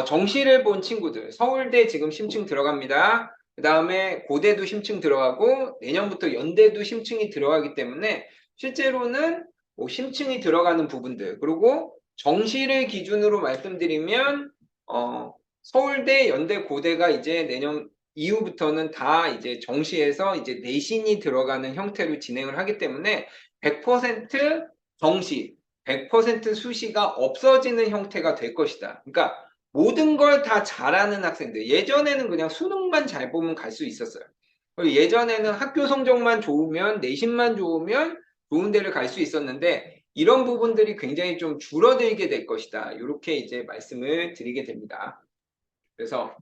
정시를 본 친구들 서울대 지금 심층 들어갑니다. 그 다음에 고대도 심층 들어가고 내년부터 연대도 심층이 들어가기 때문에 실제로는 심층이 들어가는 부분들 그리고 정시를 기준으로 말씀드리면 서울대, 연대, 고대가 이제 내년 이후부터는 다 이제 정시에서 이제 내신이 들어가는 형태로 진행을 하기 때문에 100% 정시, 100% 수시가 없어지는 형태가 될 것이다. 그러니까 모든 걸 다 잘하는 학생들. 예전에는 그냥 수능만 잘 보면 갈 수 있었어요. 예전에는 학교 성적만 좋으면, 내신만 좋으면 좋은 데를 갈 수 있었는데, 이런 부분들이 굉장히 좀 줄어들게 될 것이다. 이렇게 이제 말씀을 드리게 됩니다. 그래서,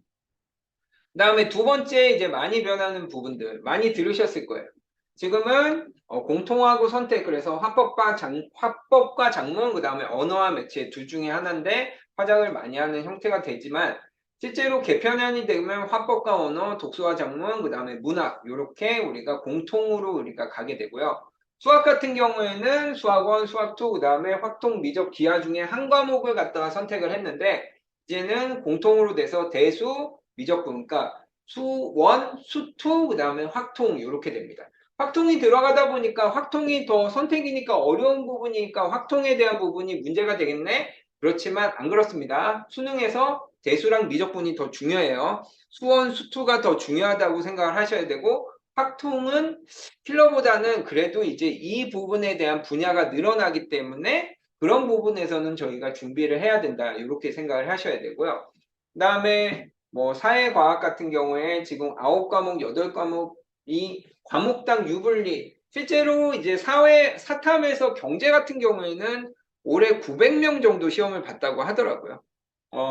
그 다음에 두 번째 이제 많이 변하는 부분들, 많이 들으셨을 거예요. 지금은 공통하고 선택, 그래서 화법과 작문, 그 다음에 언어와 매체 둘 중에 하나인데, 화작을 많이 하는 형태가 되지만 실제로 개편안이 되면 화법과 언어, 독서와 작문, 그 다음에 문학 이렇게 우리가 공통으로 우리가 가게 되고요. 수학 같은 경우에는 수학원, 수학2, 그 다음에 확통, 미적, 기하 중에 한 과목을 갖다가 선택을 했는데 이제는 공통으로 돼서 대수, 미적분, 그러니까 수원, 수2, 그 다음에 확통 이렇게 됩니다. 확통이 들어가다 보니까 확통이 더 선택이니까 어려운 부분이니까 확통에 대한 부분이 문제가 되겠네? 그렇지만 안 그렇습니다. 수능에서 대수랑 미적분이 더 중요해요. 수원, 수투가 더 중요하다고 생각을 하셔야 되고 확통은 필러보다는 그래도 이제 이 부분에 대한 분야가 늘어나기 때문에 그런 부분에서는 저희가 준비를 해야 된다. 이렇게 생각을 하셔야 되고요. 그 다음에 뭐 사회과학 같은 경우에 지금 9과목, 8과목이 과목당 유불리 실제로 이제 사탐에서 경제 같은 경우에는 올해 900명 정도 시험을 봤다고 하더라고요.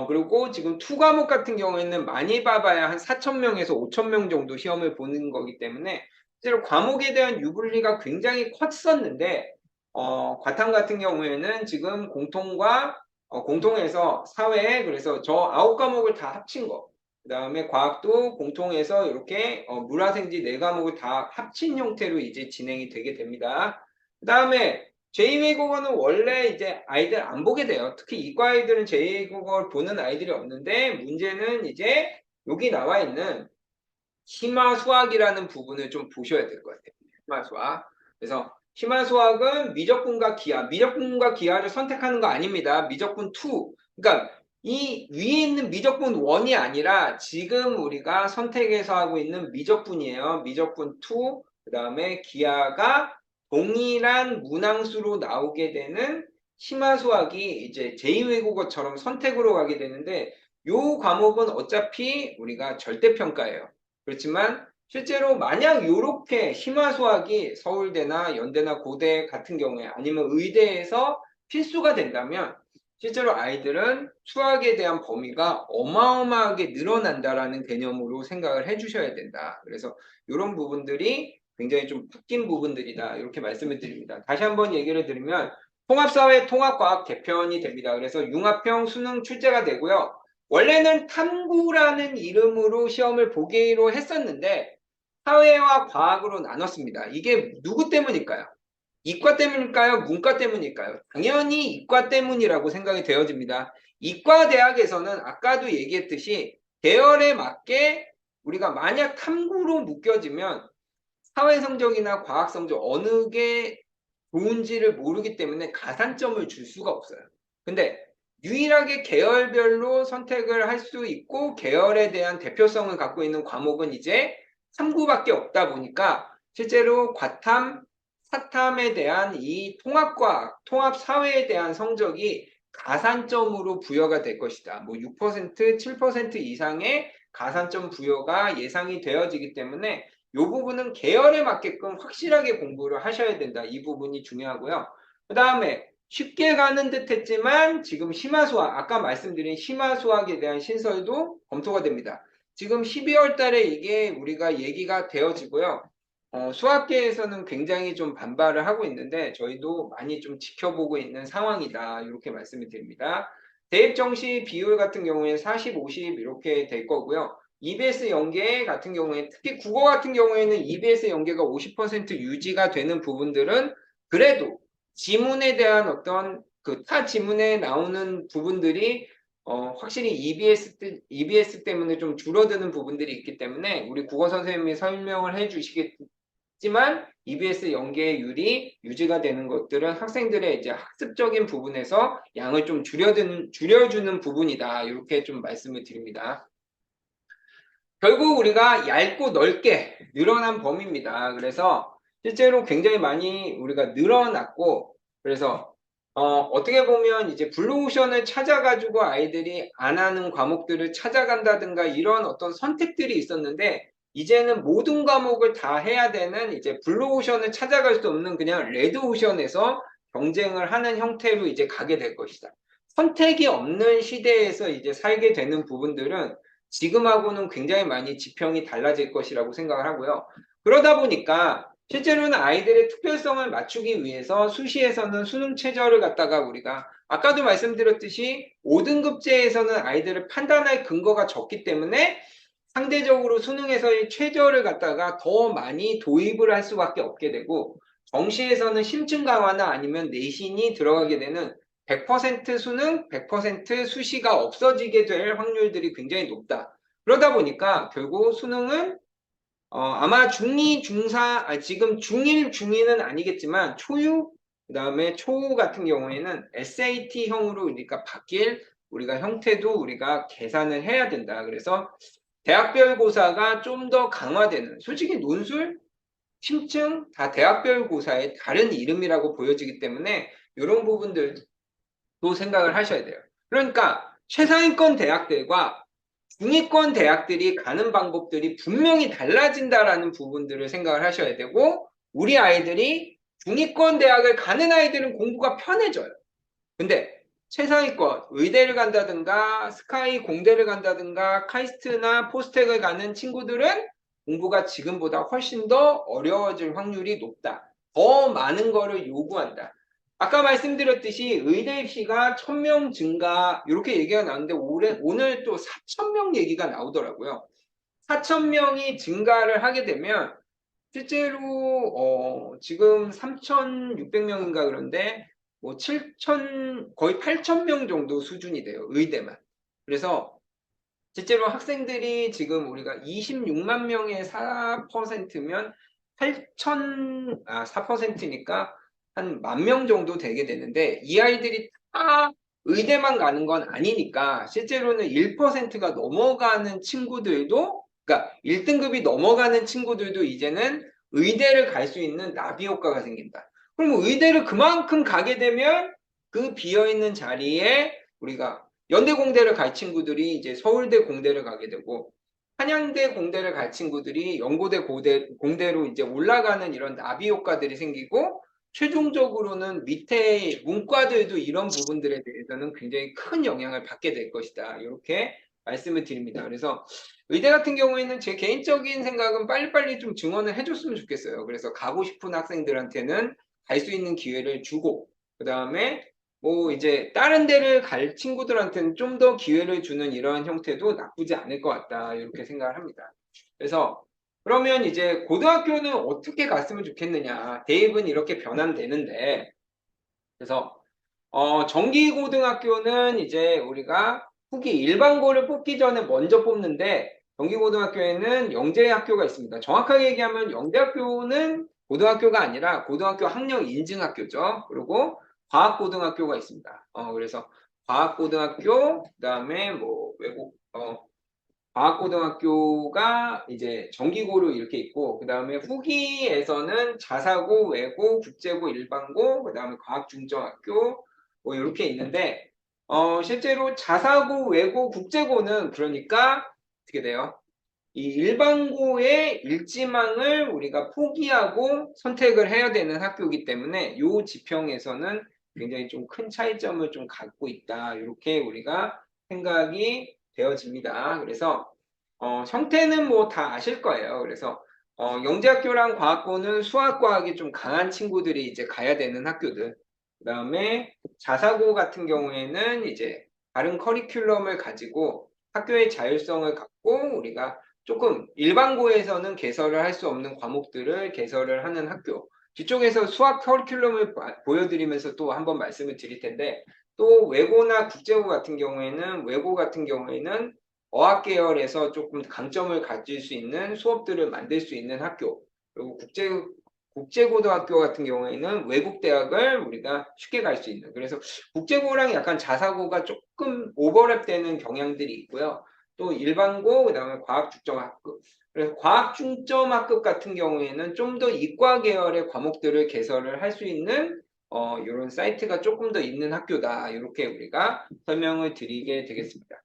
그리고 지금 2과목 같은 경우에는 많이 봐봐야 한 4,000명에서 5,000명 정도 시험을 보는 거기 때문에 실제로 과목에 대한 유불리가 굉장히 컸었는데 과탐 같은 경우에는 지금 공통에서 사회 그래서 저 9과목을 다 합친 거. 그 다음에 과학도 공통해서 이렇게 물화생지 4과목을 다 합친 형태로 이제 진행이 되게 됩니다. 그 다음에 제2외국어는 원래 이제 아이들 안 보게 돼요. 특히 이과 아이들은 제2외국어를 보는 아이들이 없는데 문제는 이제 여기 나와 있는 심화수학이라는 부분을 좀 보셔야 될 것 같아요. 심화수학. 그래서 심화수학은 미적분과 기하를 선택하는 거 아닙니다. 미적분 2. 그러니까 이 위에 있는 미적분 1이 아니라 지금 우리가 선택해서 하고 있는 미적분이에요. 미적분 2, 그 다음에 기하가 동일한 문항수로 나오게 되는 심화수학이 이제 제2외국어처럼 선택으로 가게 되는데 이 과목은 어차피 우리가 절대평가예요. 그렇지만 실제로 만약 이렇게 심화수학이 서울대나 연대나 고대 같은 경우에 아니면 의대에서 필수가 된다면 실제로 아이들은 수학에 대한 범위가 어마어마하게 늘어난다라는 개념으로 생각을 해주셔야 된다. 그래서 이런 부분들이 굉장히 좀 바뀐 부분들이다. 이렇게 말씀을 드립니다. 다시 한번 얘기를 드리면 통합사회 통합과학 개편이 됩니다. 그래서 융합형 수능 출제가 되고요. 원래는 탐구라는 이름으로 시험을 보기로 했었는데 사회와 과학으로 나눴습니다. 이게 누구 때문일까요? 이과 때문일까요? 문과 때문일까요? 당연히 이과 때문이라고 생각이 되어집니다. 이과 대학에서는 아까도 얘기했듯이 계열에 맞게 우리가 만약 탐구로 묶여지면 사회 성적이나 과학 성적 어느 게 좋은지를 모르기 때문에 가산점을 줄 수가 없어요. 근데 유일하게 계열별로 선택을 할 수 있고 계열에 대한 대표성을 갖고 있는 과목은 이제 3구밖에 없다 보니까 실제로 과탐, 사탐에 대한 이 통합과학, 통합사회에 대한 성적이 가산점으로 부여가 될 것이다. 뭐 6%, 7% 이상의 가산점 부여가 예상이 되어지기 때문에 이 부분은 계열에 맞게끔 확실하게 공부를 하셔야 된다. 이 부분이 중요하고요. 그 다음에 쉽게 가는 듯 했지만 지금 심화수학, 아까 말씀드린 심화수학에 대한 신설도 검토가 됩니다. 지금 12월 달에 이게 우리가 얘기가 되어지고요. 수학계에서는 굉장히 좀 반발을 하고 있는데 저희도 많이 좀 지켜보고 있는 상황이다. 이렇게 말씀을 드립니다. 대입 정시 비율 같은 경우에 40, 50 이렇게 될 거고요. EBS 연계 같은 경우에 특히 국어 같은 경우에는 EBS 연계가 50% 유지가 되는 부분들은 그래도 지문에 대한 어떤 그 타 지문에 나오는 부분들이 확실히 EBS 때문에 좀 줄어드는 부분들이 있기 때문에 우리 국어 선생님이 설명을 해주시겠지만 EBS 연계율이 유지가 되는 것들은 학생들의 이제 학습적인 부분에서 양을 좀 줄여주는 부분이다. 이렇게 좀 말씀을 드립니다. 결국 우리가 얇고 넓게 늘어난 범위입니다. 그래서 실제로 굉장히 많이 우리가 늘어났고, 그래서 어떻게 보면 이제 블루오션을 찾아가지고 아이들이 안 하는 과목들을 찾아간다든가 이런 어떤 선택들이 있었는데, 이제는 모든 과목을 다 해야 되는 이제 블루오션을 찾아갈 수 없는 그냥 레드오션에서 경쟁을 하는 형태로 이제 가게 될 것이다. 선택이 없는 시대에서 이제 살게 되는 부분들은 지금하고는 굉장히 많이 지평이 달라질 것이라고 생각을 하고요. 그러다 보니까 실제로는 아이들의 특별성을 맞추기 위해서 수시에서는 수능 최저를 갖다가 우리가 아까도 말씀드렸듯이 5등급제에서는 아이들을 판단할 근거가 적기 때문에 상대적으로 수능에서의 최저를 갖다가 더 많이 도입을 할 수밖에 없게 되고 정시에서는 심층 강화나 아니면 내신이 들어가게 되는 100% 수능, 100% 수시가 없어지게 될 확률들이 굉장히 높다. 그러다 보니까 결국 수능은 아마 중2, 중4, 지금 중1, 중2는 아니겠지만 초유, 그 다음에 초 같은 경우에는 SAT형으로 그러니까 바뀔 우리가 형태도 우리가 계산을 해야 된다. 그래서 대학별 고사가 좀 더 강화되는, 솔직히 논술, 심층 다 대학별 고사의 다른 이름이라고 보여지기 때문에 이런 부분들도 생각을 하셔야 돼요. 그러니까 최상위권 대학들과 중위권 대학들이 가는 방법들이 분명히 달라진다라는 부분들을 생각을 하셔야 되고 우리 아이들이 중위권 대학을 가는 아이들은 공부가 편해져요. 근데 최상위권 의대를 간다든가 스카이 공대를 간다든가 카이스트나 포스텍을 가는 친구들은 공부가 지금보다 훨씬 더 어려워질 확률이 높다. 더 많은 거를 요구한다. 아까 말씀드렸듯이 의대 입시가 1000명 증가 이렇게 얘기가 나오는데 오늘 또 4000명 얘기가 나오더라고요. 4000명이 증가를 하게 되면 실제로 지금 3600명인가 그런데 뭐 7000 거의 8000명 정도 수준이 돼요. 의대만. 그래서 실제로 학생들이 지금 우리가 26만 명의 4%면 4%니까 한 10,000명 정도 되게 되는데 이 아이들이 다 의대만 가는 건 아니니까 실제로는 1%가 넘어가는 친구들도 그러니까 1등급이 넘어가는 친구들도 이제는 의대를 갈 수 있는 나비 효과가 생긴다. 그럼 의대를 그만큼 가게 되면 그 비어있는 자리에 우리가 연대 공대를 갈 친구들이 이제 서울대 공대를 가게 되고 한양대, 공대를 갈 친구들이 연고대, 공대로 이제 올라가는 이런 나비 효과들이 생기고 최종적으로는 밑에 문과들도 이런 부분들에 대해서는 굉장히 큰 영향을 받게 될 것이다. 이렇게 말씀을 드립니다. 그래서 의대 같은 경우에는 제 개인적인 생각은 빨리빨리 좀 증원을 해줬으면 좋겠어요. 그래서 가고 싶은 학생들한테는 갈 수 있는 기회를 주고, 그 다음에 뭐 이제 다른 데를 갈 친구들한테는 좀 더 기회를 주는 이러한 형태도 나쁘지 않을 것 같다. 이렇게 생각을 합니다. 그래서 그러면 이제 고등학교는 어떻게 갔으면 좋겠느냐. 대입은 이렇게 변환되는데, 그래서 정기고등학교는 이제 우리가 후기 일반고를 뽑기 전에 먼저 뽑는데, 정기고등학교에는 영재학교가 있습니다. 정확하게 얘기하면 영재학교는 고등학교가 아니라 고등학교 학력 인증학교죠. 그리고 과학고등학교가 있습니다. 그래서 과학고등학교, 그다음에 뭐 외국 과학고등학교가 이제 정기고로 이렇게 있고, 그 다음에 후기에서는 자사고, 외고, 국제고, 일반고, 그 다음에 과학중점학교, 뭐 이렇게 있는데, 실제로 자사고, 외고, 국제고는 그러니까 어떻게 돼요? 이 일반고의 일지망을 우리가 포기하고 선택을 해야 되는 학교이기 때문에 이 지평에서는 굉장히 좀 큰 차이점을 좀 갖고 있다. 이렇게 우리가 생각이 되어집니다. 그래서 형태는 뭐 다 아실 거예요. 그래서 영재학교랑 과학고는 수학과학이 좀 강한 친구들이 이제 가야 되는 학교들. 그다음에 자사고 같은 경우에는 이제 다른 커리큘럼을 가지고 학교의 자율성을 갖고 우리가 조금 일반고에서는 개설을 할 수 없는 과목들을 개설을 하는 학교. 뒤쪽에서 수학 커리큘럼을 보여드리면서 또 한번 말씀을 드릴 텐데, 또 외고나 국제고 같은 경우에는 어학 계열에서 조금 강점을 가질 수 있는 수업들을 만들 수 있는 학교. 그리고 국제고등학교 같은 경우에는 외국 대학을 우리가 쉽게 갈 수 있는. 그래서 국제고랑 약간 자사고가 조금 오버랩되는 경향들이 있고요. 또 일반고, 그다음에 과학중점학급. 그래서 과학중점학급 같은 경우에는 좀 더 이과 계열의 과목들을 개설을 할 수 있는 이런 사이트가 조금 더 있는 학교다. 이렇게 우리가 설명을 드리게 되겠습니다.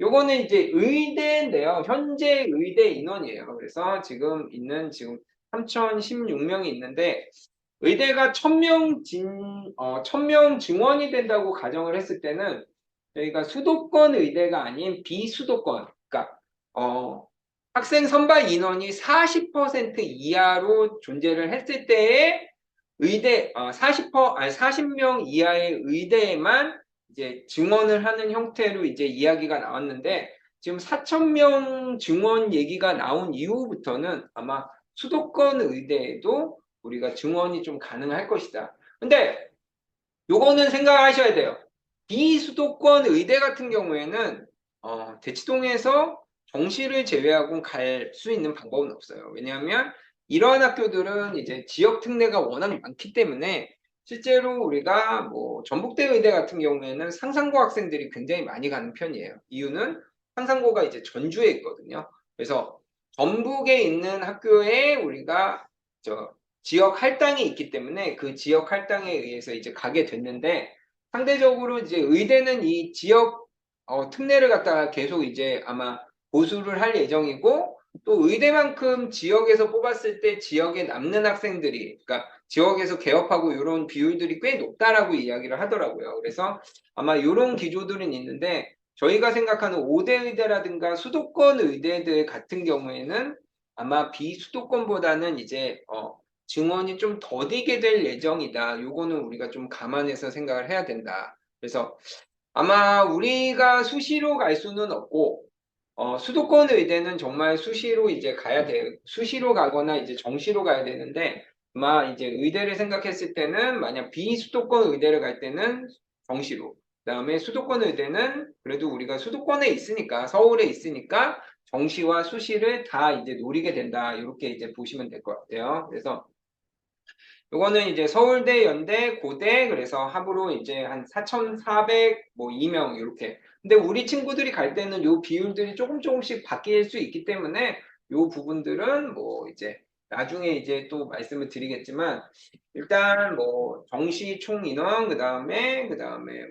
요거는 이제 의대인데요. 현재 의대 인원이에요. 그래서 지금 3016명이 있는데, 의대가 1000명 증원이 된다고 가정을 했을 때는 저희가 수도권 의대가 아닌 비수도권, 그러니까 학생 선발 인원이 40% 이하로 존재를 했을 때에 의대 40명 이하의 의대에만 이제 증원을 하는 형태로 이제 이야기가 나왔는데, 지금 4,000명 증원 얘기가 나온 이후부터는 아마 수도권 의대에도 우리가 증원이 좀 가능할 것이다. 근데 요거는 생각하셔야 돼요. 비수도권 의대 같은 경우에는 대치동에서 정시를 제외하고 갈 수 있는 방법은 없어요. 왜냐하면 이러한 학교들은 이제 지역 특례가 워낙 많기 때문에 실제로 우리가 뭐 전북대 의대 같은 경우에는 상상고 학생들이 굉장히 많이 가는 편이에요. 이유는 상상고가 이제 전주에 있거든요. 그래서 전북에 있는 학교에 우리가 지역 할당이 있기 때문에 그 지역 할당에 의해서 이제 가게 됐는데, 상대적으로 이제 의대는 이 지역 특례를 갖다가 계속 이제 아마 보수를 할 예정이고, 또 의대만큼 지역에서 뽑았을 때 지역에 남는 학생들이, 그러니까 지역에서 개업하고 이런 비율들이 꽤 높다라고 이야기를 하더라고요. 그래서 아마 이런 기조들은 있는데, 저희가 생각하는 5대 의대라든가 수도권 의대들 같은 경우에는 아마 비수도권보다는 이제 증원이 좀 더디게 될 예정이다. 요거는 우리가 좀 감안해서 생각을 해야 된다. 그래서 아마 우리가 수시로 갈 수는 없고, 수도권 의대는 정말 수시로 이제 수시로 가거나 이제 정시로 가야 되는데, 아마 이제 의대를 생각했을 때는 만약 비수도권 의대를 갈 때는 정시로, 그다음에 수도권 의대는 그래도 우리가 수도권에 있으니까, 서울에 있으니까 정시와 수시를 다 이제 노리게 된다. 이렇게 이제 보시면 될 것 같아요. 그래서 요거는 이제 서울대, 연대, 고대, 그래서 합으로 이제 한 4,402명 이렇게. 근데 우리 친구들이 갈 때는 요 비율들이 조금씩 바뀔 수 있기 때문에 요 부분들은 뭐 이제 나중에 이제 또 말씀을 드리겠지만, 일단 뭐 정시 총 인원, 그다음에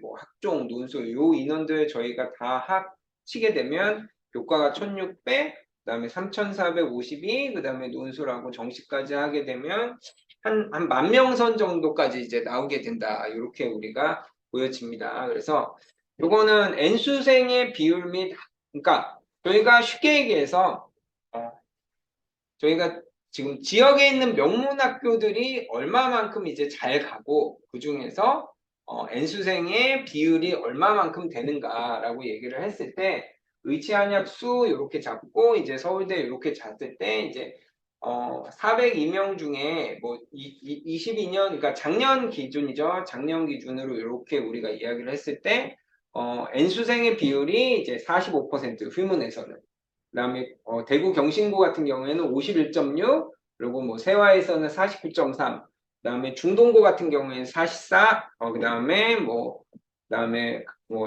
뭐 학종, 논술 요 인원들 저희가 다 합치게 되면 교과가 1,600, 그다음에 3,452, 그다음에 논술하고 정시까지 하게 되면 한 10,000명 선 정도까지 이제 나오게 된다. 이렇게 우리가 보여집니다. 그래서 요거는 N수생의 비율 및, 그러니까 저희가 쉽게 얘기해서 저희가 지금 지역에 있는 명문학교들이 얼마만큼 이제 잘 가고 그 중에서 N수생의 비율이 얼마만큼 되는가라고 얘기를 했을 때 의치한약수 이렇게 잡고 이제 서울대 이렇게 잡을 때 이제 402명 중에 뭐 22년, 그러니까 작년 기준이죠. 작년 기준으로 이렇게 우리가 이야기를 했을 때 N수생의 비율이 이제 45% 휴문에서는, 그다음에 대구 경신고 같은 경우에는 51.6, 그리고 뭐 세화에서는 49.3, 그다음에 중동고 같은 경우에는 44, 그다음에 뭐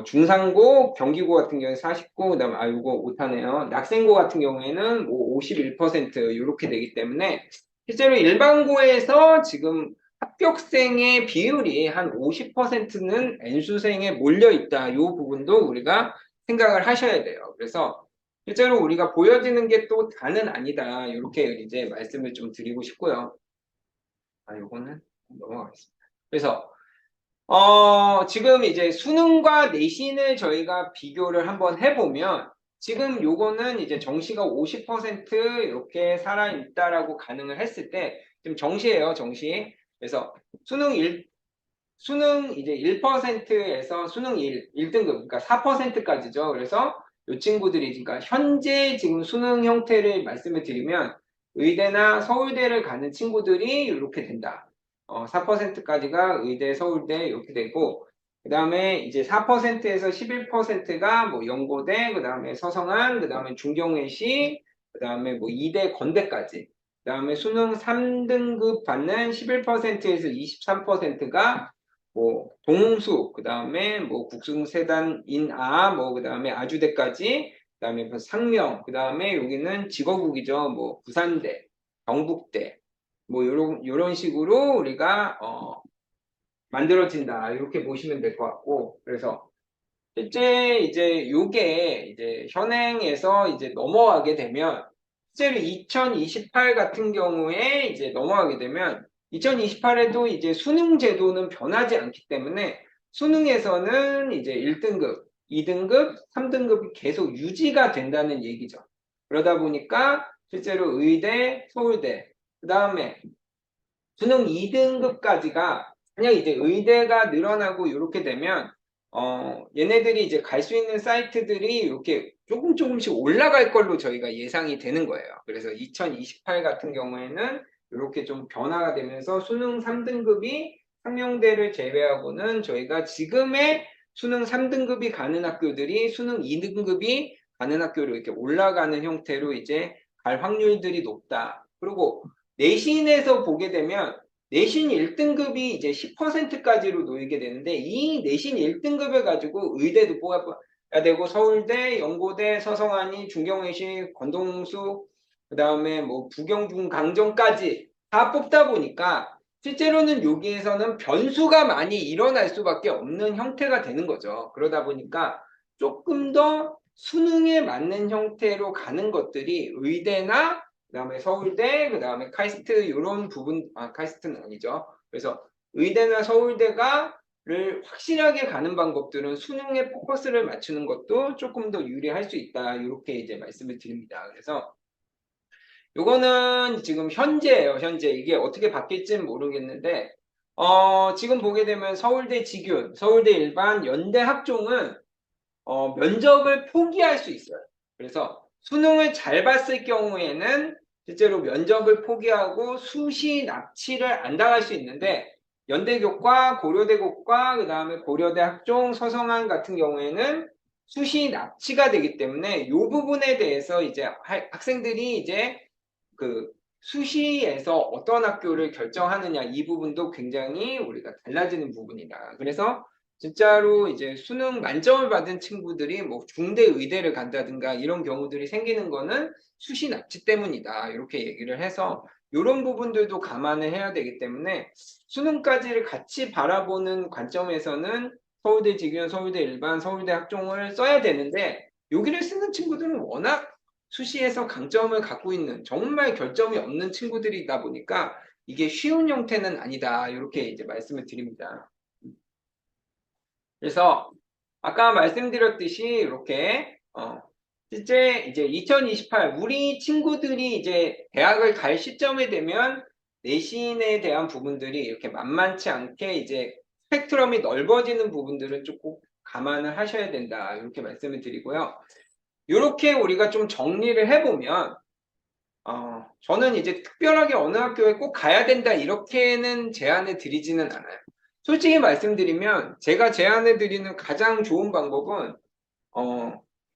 중상고, 경기고 같은 경우에 49, 그다음에 이거 못하네요. 낙생고 같은 경우에는 뭐 51% 이렇게 되기 때문에 실제로 일반고에서 지금 합격생의 비율이 한 50%는 N수생에 몰려 있다. 이 부분도 우리가 생각을 하셔야 돼요. 그래서 실제로 우리가 보여지는 게 또 다는 아니다. 이렇게 이제 말씀을 좀 드리고 싶고요. 요거는 넘어가겠습니다. 그래서 지금 이제 수능과 내신을 저희가 비교를 한번 해보면 지금 요거는 이제 정시가 50% 이렇게 살아있다라고 가능을 했을 때 지금 정시예요, 정시. 그래서 수능 이제 1%에서 수능 1등급, 그러니까 4%까지죠. 그래서 이 친구들이, 그러니까 현재 지금 수능 형태를 말씀을 드리면 의대나 서울대를 가는 친구들이 이렇게 된다. 4%까지가 의대, 서울대 이렇게 되고, 그 다음에 이제 4%에서 11%가 뭐 연고대, 그 다음에 서성한, 그 다음에 중경외시, 그 다음에 뭐 이대, 건대까지. 그 다음에 수능 3등급 받는 11%에서 23%가 뭐 동수, 그 다음에 뭐 국승세단 인아, 뭐 그 다음에 아주대까지, 그 다음에 상명, 그 다음에 여기는 직업국이죠. 뭐 부산대, 경북대, 뭐 요런 식으로 우리가 만들어진다. 이렇게 보시면 될 것 같고, 그래서 실제 이제 요게 이제 현행에서 이제 넘어가게 되면 실제로 2028 같은 경우에 이제 넘어가게 되면 2028에도 이제 수능 제도는 변하지 않기 때문에 수능에서는 이제 1등급, 2등급, 3등급이 계속 유지가 된다는 얘기죠. 그러다 보니까 실제로 의대, 서울대, 그 다음에 수능 2등급까지가 그냥 이제 의대가 늘어나고 이렇게 되면 얘네들이 이제 갈 수 있는 사이트들이 이렇게 조금씩 올라갈 걸로 저희가 예상이 되는 거예요. 그래서 2028 같은 경우에는 이렇게 좀 변화가 되면서 수능 3등급이 상명대를 제외하고는 저희가 지금의 수능 3등급이 가는 학교들이 수능 2등급이 가는 학교로 이렇게 올라가는 형태로 이제 갈 확률들이 높다. 그리고 내신에서 보게 되면 내신 1등급이 이제 10%까지로 놓이게 되는데 이 내신 1등급을 가지고 의대도 뽑아야 되고 서울대, 연고대, 서성한이, 중경외시, 건동수, 그 다음에 뭐 부경중, 강정까지 다 뽑다 보니까 실제로는 여기에서는 변수가 많이 일어날 수밖에 없는 형태가 되는 거죠. 그러다 보니까 조금 더 수능에 맞는 형태로 가는 것들이 의대나 그다음에 서울대, 그다음에 카이스트 이런 부분, 카이스트는 아니죠. 그래서 의대나 서울대가를 확실하게 가는 방법들은 수능에 포커스를 맞추는 것도 조금 더 유리할 수 있다. 이렇게 이제 말씀을 드립니다. 그래서 요거는 지금 현재예요. 현재 이게 어떻게 바뀔지는 모르겠는데 지금 보게 되면 서울대 직윤, 서울대 일반, 연대 학종은 면접을 포기할 수 있어요. 그래서 수능을 잘 봤을 경우에는 실제로 면접을 포기하고 수시 납치를 안 당할 수 있는데 연대교과, 고려대교과, 그 다음에 고려대 학종, 서성한 같은 경우에는 수시 납치가 되기 때문에 이 부분에 대해서 이제 학생들이 이제 그 수시에서 어떤 학교를 결정하느냐 이 부분도 굉장히 우리가 달라지는 부분이다. 그래서 진짜로 이제 수능 만점을 받은 친구들이 뭐 중대 의대를 간다든가 이런 경우들이 생기는 거는 수시 납치 때문이다. 이렇게 얘기를 해서 이런 부분들도 감안을 해야 되기 때문에 수능까지를 같이 바라보는 관점에서는 서울대 직윤, 서울대 일반, 서울대 학종을 써야 되는데 여기를 쓰는 친구들은 워낙 수시에서 강점을 갖고 있는 정말 결점이 없는 친구들이다 보니까 이게 쉬운 형태는 아니다. 이렇게 이제 말씀을 드립니다. 그래서 아까 말씀드렸듯이 이렇게 실제 이제 2028 우리 친구들이 이제 대학을 갈 시점에 되면 내신에 대한 부분들이 이렇게 만만치 않게 이제 스펙트럼이 넓어지는 부분들은 조금 감안을 하셔야 된다. 이렇게 말씀을 드리고요. 이렇게 우리가 좀 정리를 해보면 저는 이제 특별하게 어느 학교에 꼭 가야 된다 이렇게는 제안을 드리지는 않아요. 솔직히 말씀드리면 제가 제안해 드리는 가장 좋은 방법은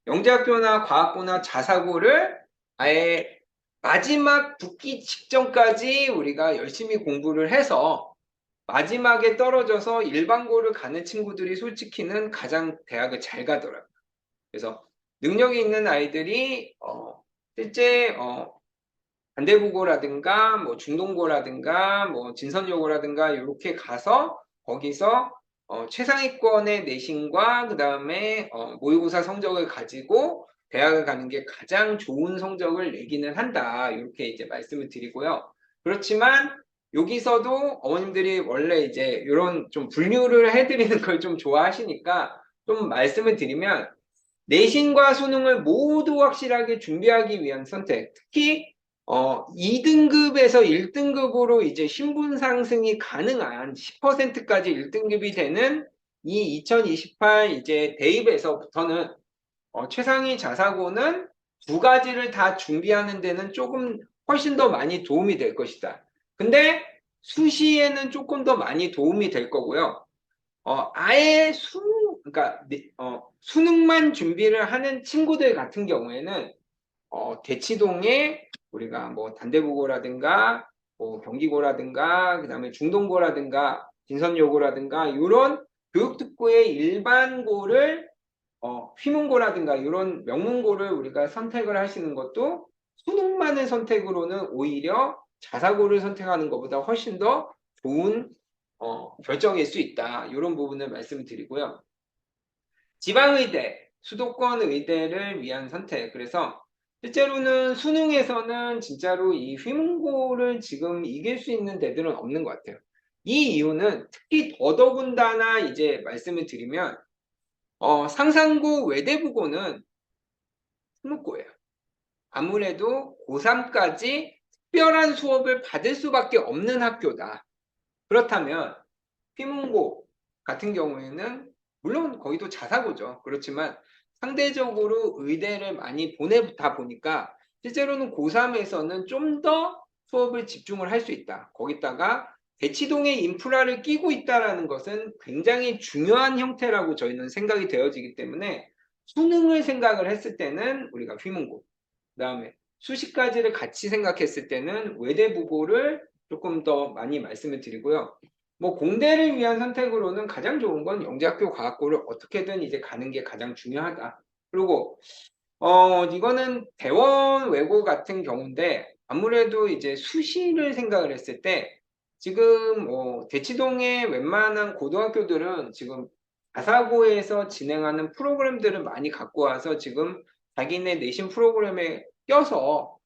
영재학교나 과학고나 자사고를 아예 마지막 붙기 직전까지 우리가 열심히 공부를 해서 마지막에 떨어져서 일반고를 가는 친구들이 솔직히는 가장 대학을 잘 가더라고요. 그래서 능력이 있는 아이들이 실제 반대부고라든가 뭐 중동고라든가 뭐 진선여고라든가 이렇게 가서 거기서 최상위권의 내신과 그 다음에 모의고사 성적을 가지고 대학을 가는 게 가장 좋은 성적을 내기는 한다. 이렇게 이제 말씀을 드리고요. 그렇지만 여기서도 어머님들이 원래 이제 이런 좀 분류를 해드리는 걸 좀 좋아하시니까 좀 말씀을 드리면 내신과 수능을 모두 확실하게 준비하기 위한 선택, 특히 2등급에서 1등급으로 이제 신분 상승이 가능한 10%까지 1등급이 되는 이 2028 이제 대입에서부터는 최상위 자사고는 두 가지를 다 준비하는 데는 조금 훨씬 더 많이 도움이 될 것이다. 근데 수시에는 조금 더 많이 도움이 될 거고요. 아예 그러니까 수능만 준비를 하는 친구들 같은 경우에는 대치동에 우리가 뭐 단대부고라든가 뭐 경기고라든가 그다음에 중동고라든가 진선여고라든가 이런 교육특구의 일반고를 휘문고라든가 이런 명문고를 우리가 선택을 하시는 것도 수능만을 선택으로는 오히려 자사고를 선택하는 것보다 훨씬 더 좋은 결정일 수 있다. 이런 부분을 말씀드리고요. 지방의대, 수도권 의대를 위한 선택. 그래서 실제로는 수능에서는 진짜로 이 휘문고를 지금 이길 수 있는 데들은 없는 것 같아요. 이 이유는 특히 더더군다나 이제 말씀을 드리면 상산고 외대부고는 특목고예요. 아무래도 고3까지 특별한 수업을 받을 수밖에 없는 학교다. 그렇다면 휘문고 같은 경우에는 물론 거기도 자사고죠. 그렇지만 상대적으로 의대를 많이 보내다 보니까 실제로는 고3에서는 좀 더 수업을 집중을 할 수 있다. 거기다가 대치동의 인프라를 끼고 있다는 것은 굉장히 중요한 형태라고 저희는 생각이 되어지기 때문에 수능을 생각을 했을 때는 우리가 휘문고, 그 다음에 수시까지를 같이 생각했을 때는 외대부고를 조금 더 많이 말씀을 드리고요. 뭐 공대를 위한 선택으로는 가장 좋은 건 영재학교 과학고를 어떻게든 이제 가는 게 가장 중요하다. 그리고 이거는 대원 외고 같은 경우인데 아무래도 이제 수시를 생각을 했을 때 지금 대치동의 웬만한 고등학교들은 지금 자사고에서 진행하는 프로그램들을 많이 갖고 와서 지금 자기네 내신 프로그램에 껴서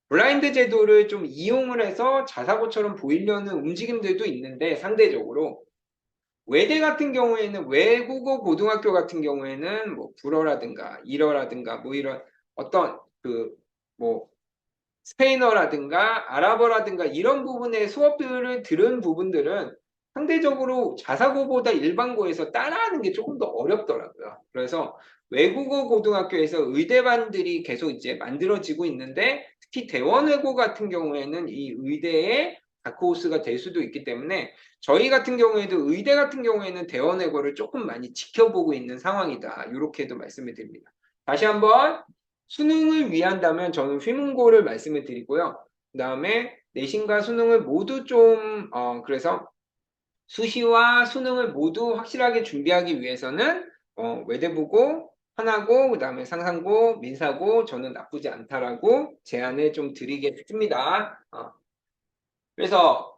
블라인드 제도를 좀 이용을 해서 자사고처럼 보이려는 움직임들도 있는데 상대적으로 외대 같은 경우에는 외국어 고등학교 같은 경우에는 뭐 불어라든가 일어라든가 뭐 이런 어떤 뭐 스페인어라든가 아랍어라든가 이런 부분의 수업들을 들은 부분들은 상대적으로 자사고보다 일반고에서 따라하는 게 조금 더 어렵더라고요. 그래서 외국어 고등학교에서 의대반들이 계속 이제 만들어지고 있는데 특히 대원외고 같은 경우에는 이 의대의 다크호스가 될 수도 있기 때문에 저희 같은 경우에도 의대 같은 경우에는 대원외고를 조금 많이 지켜보고 있는 상황이다. 이렇게도 말씀을 드립니다. 다시 한번 수능을 위한다면 저는 휘문고를 말씀을 드리고요. 그 다음에 내신과 수능을 모두 그래서 수시와 수능을 모두 확실하게 준비하기 위해서는 외대부고, 하나고, 그 다음에 상산고, 민사고 저는 나쁘지 않다라고 제안을 좀 드리겠습니다. 그래서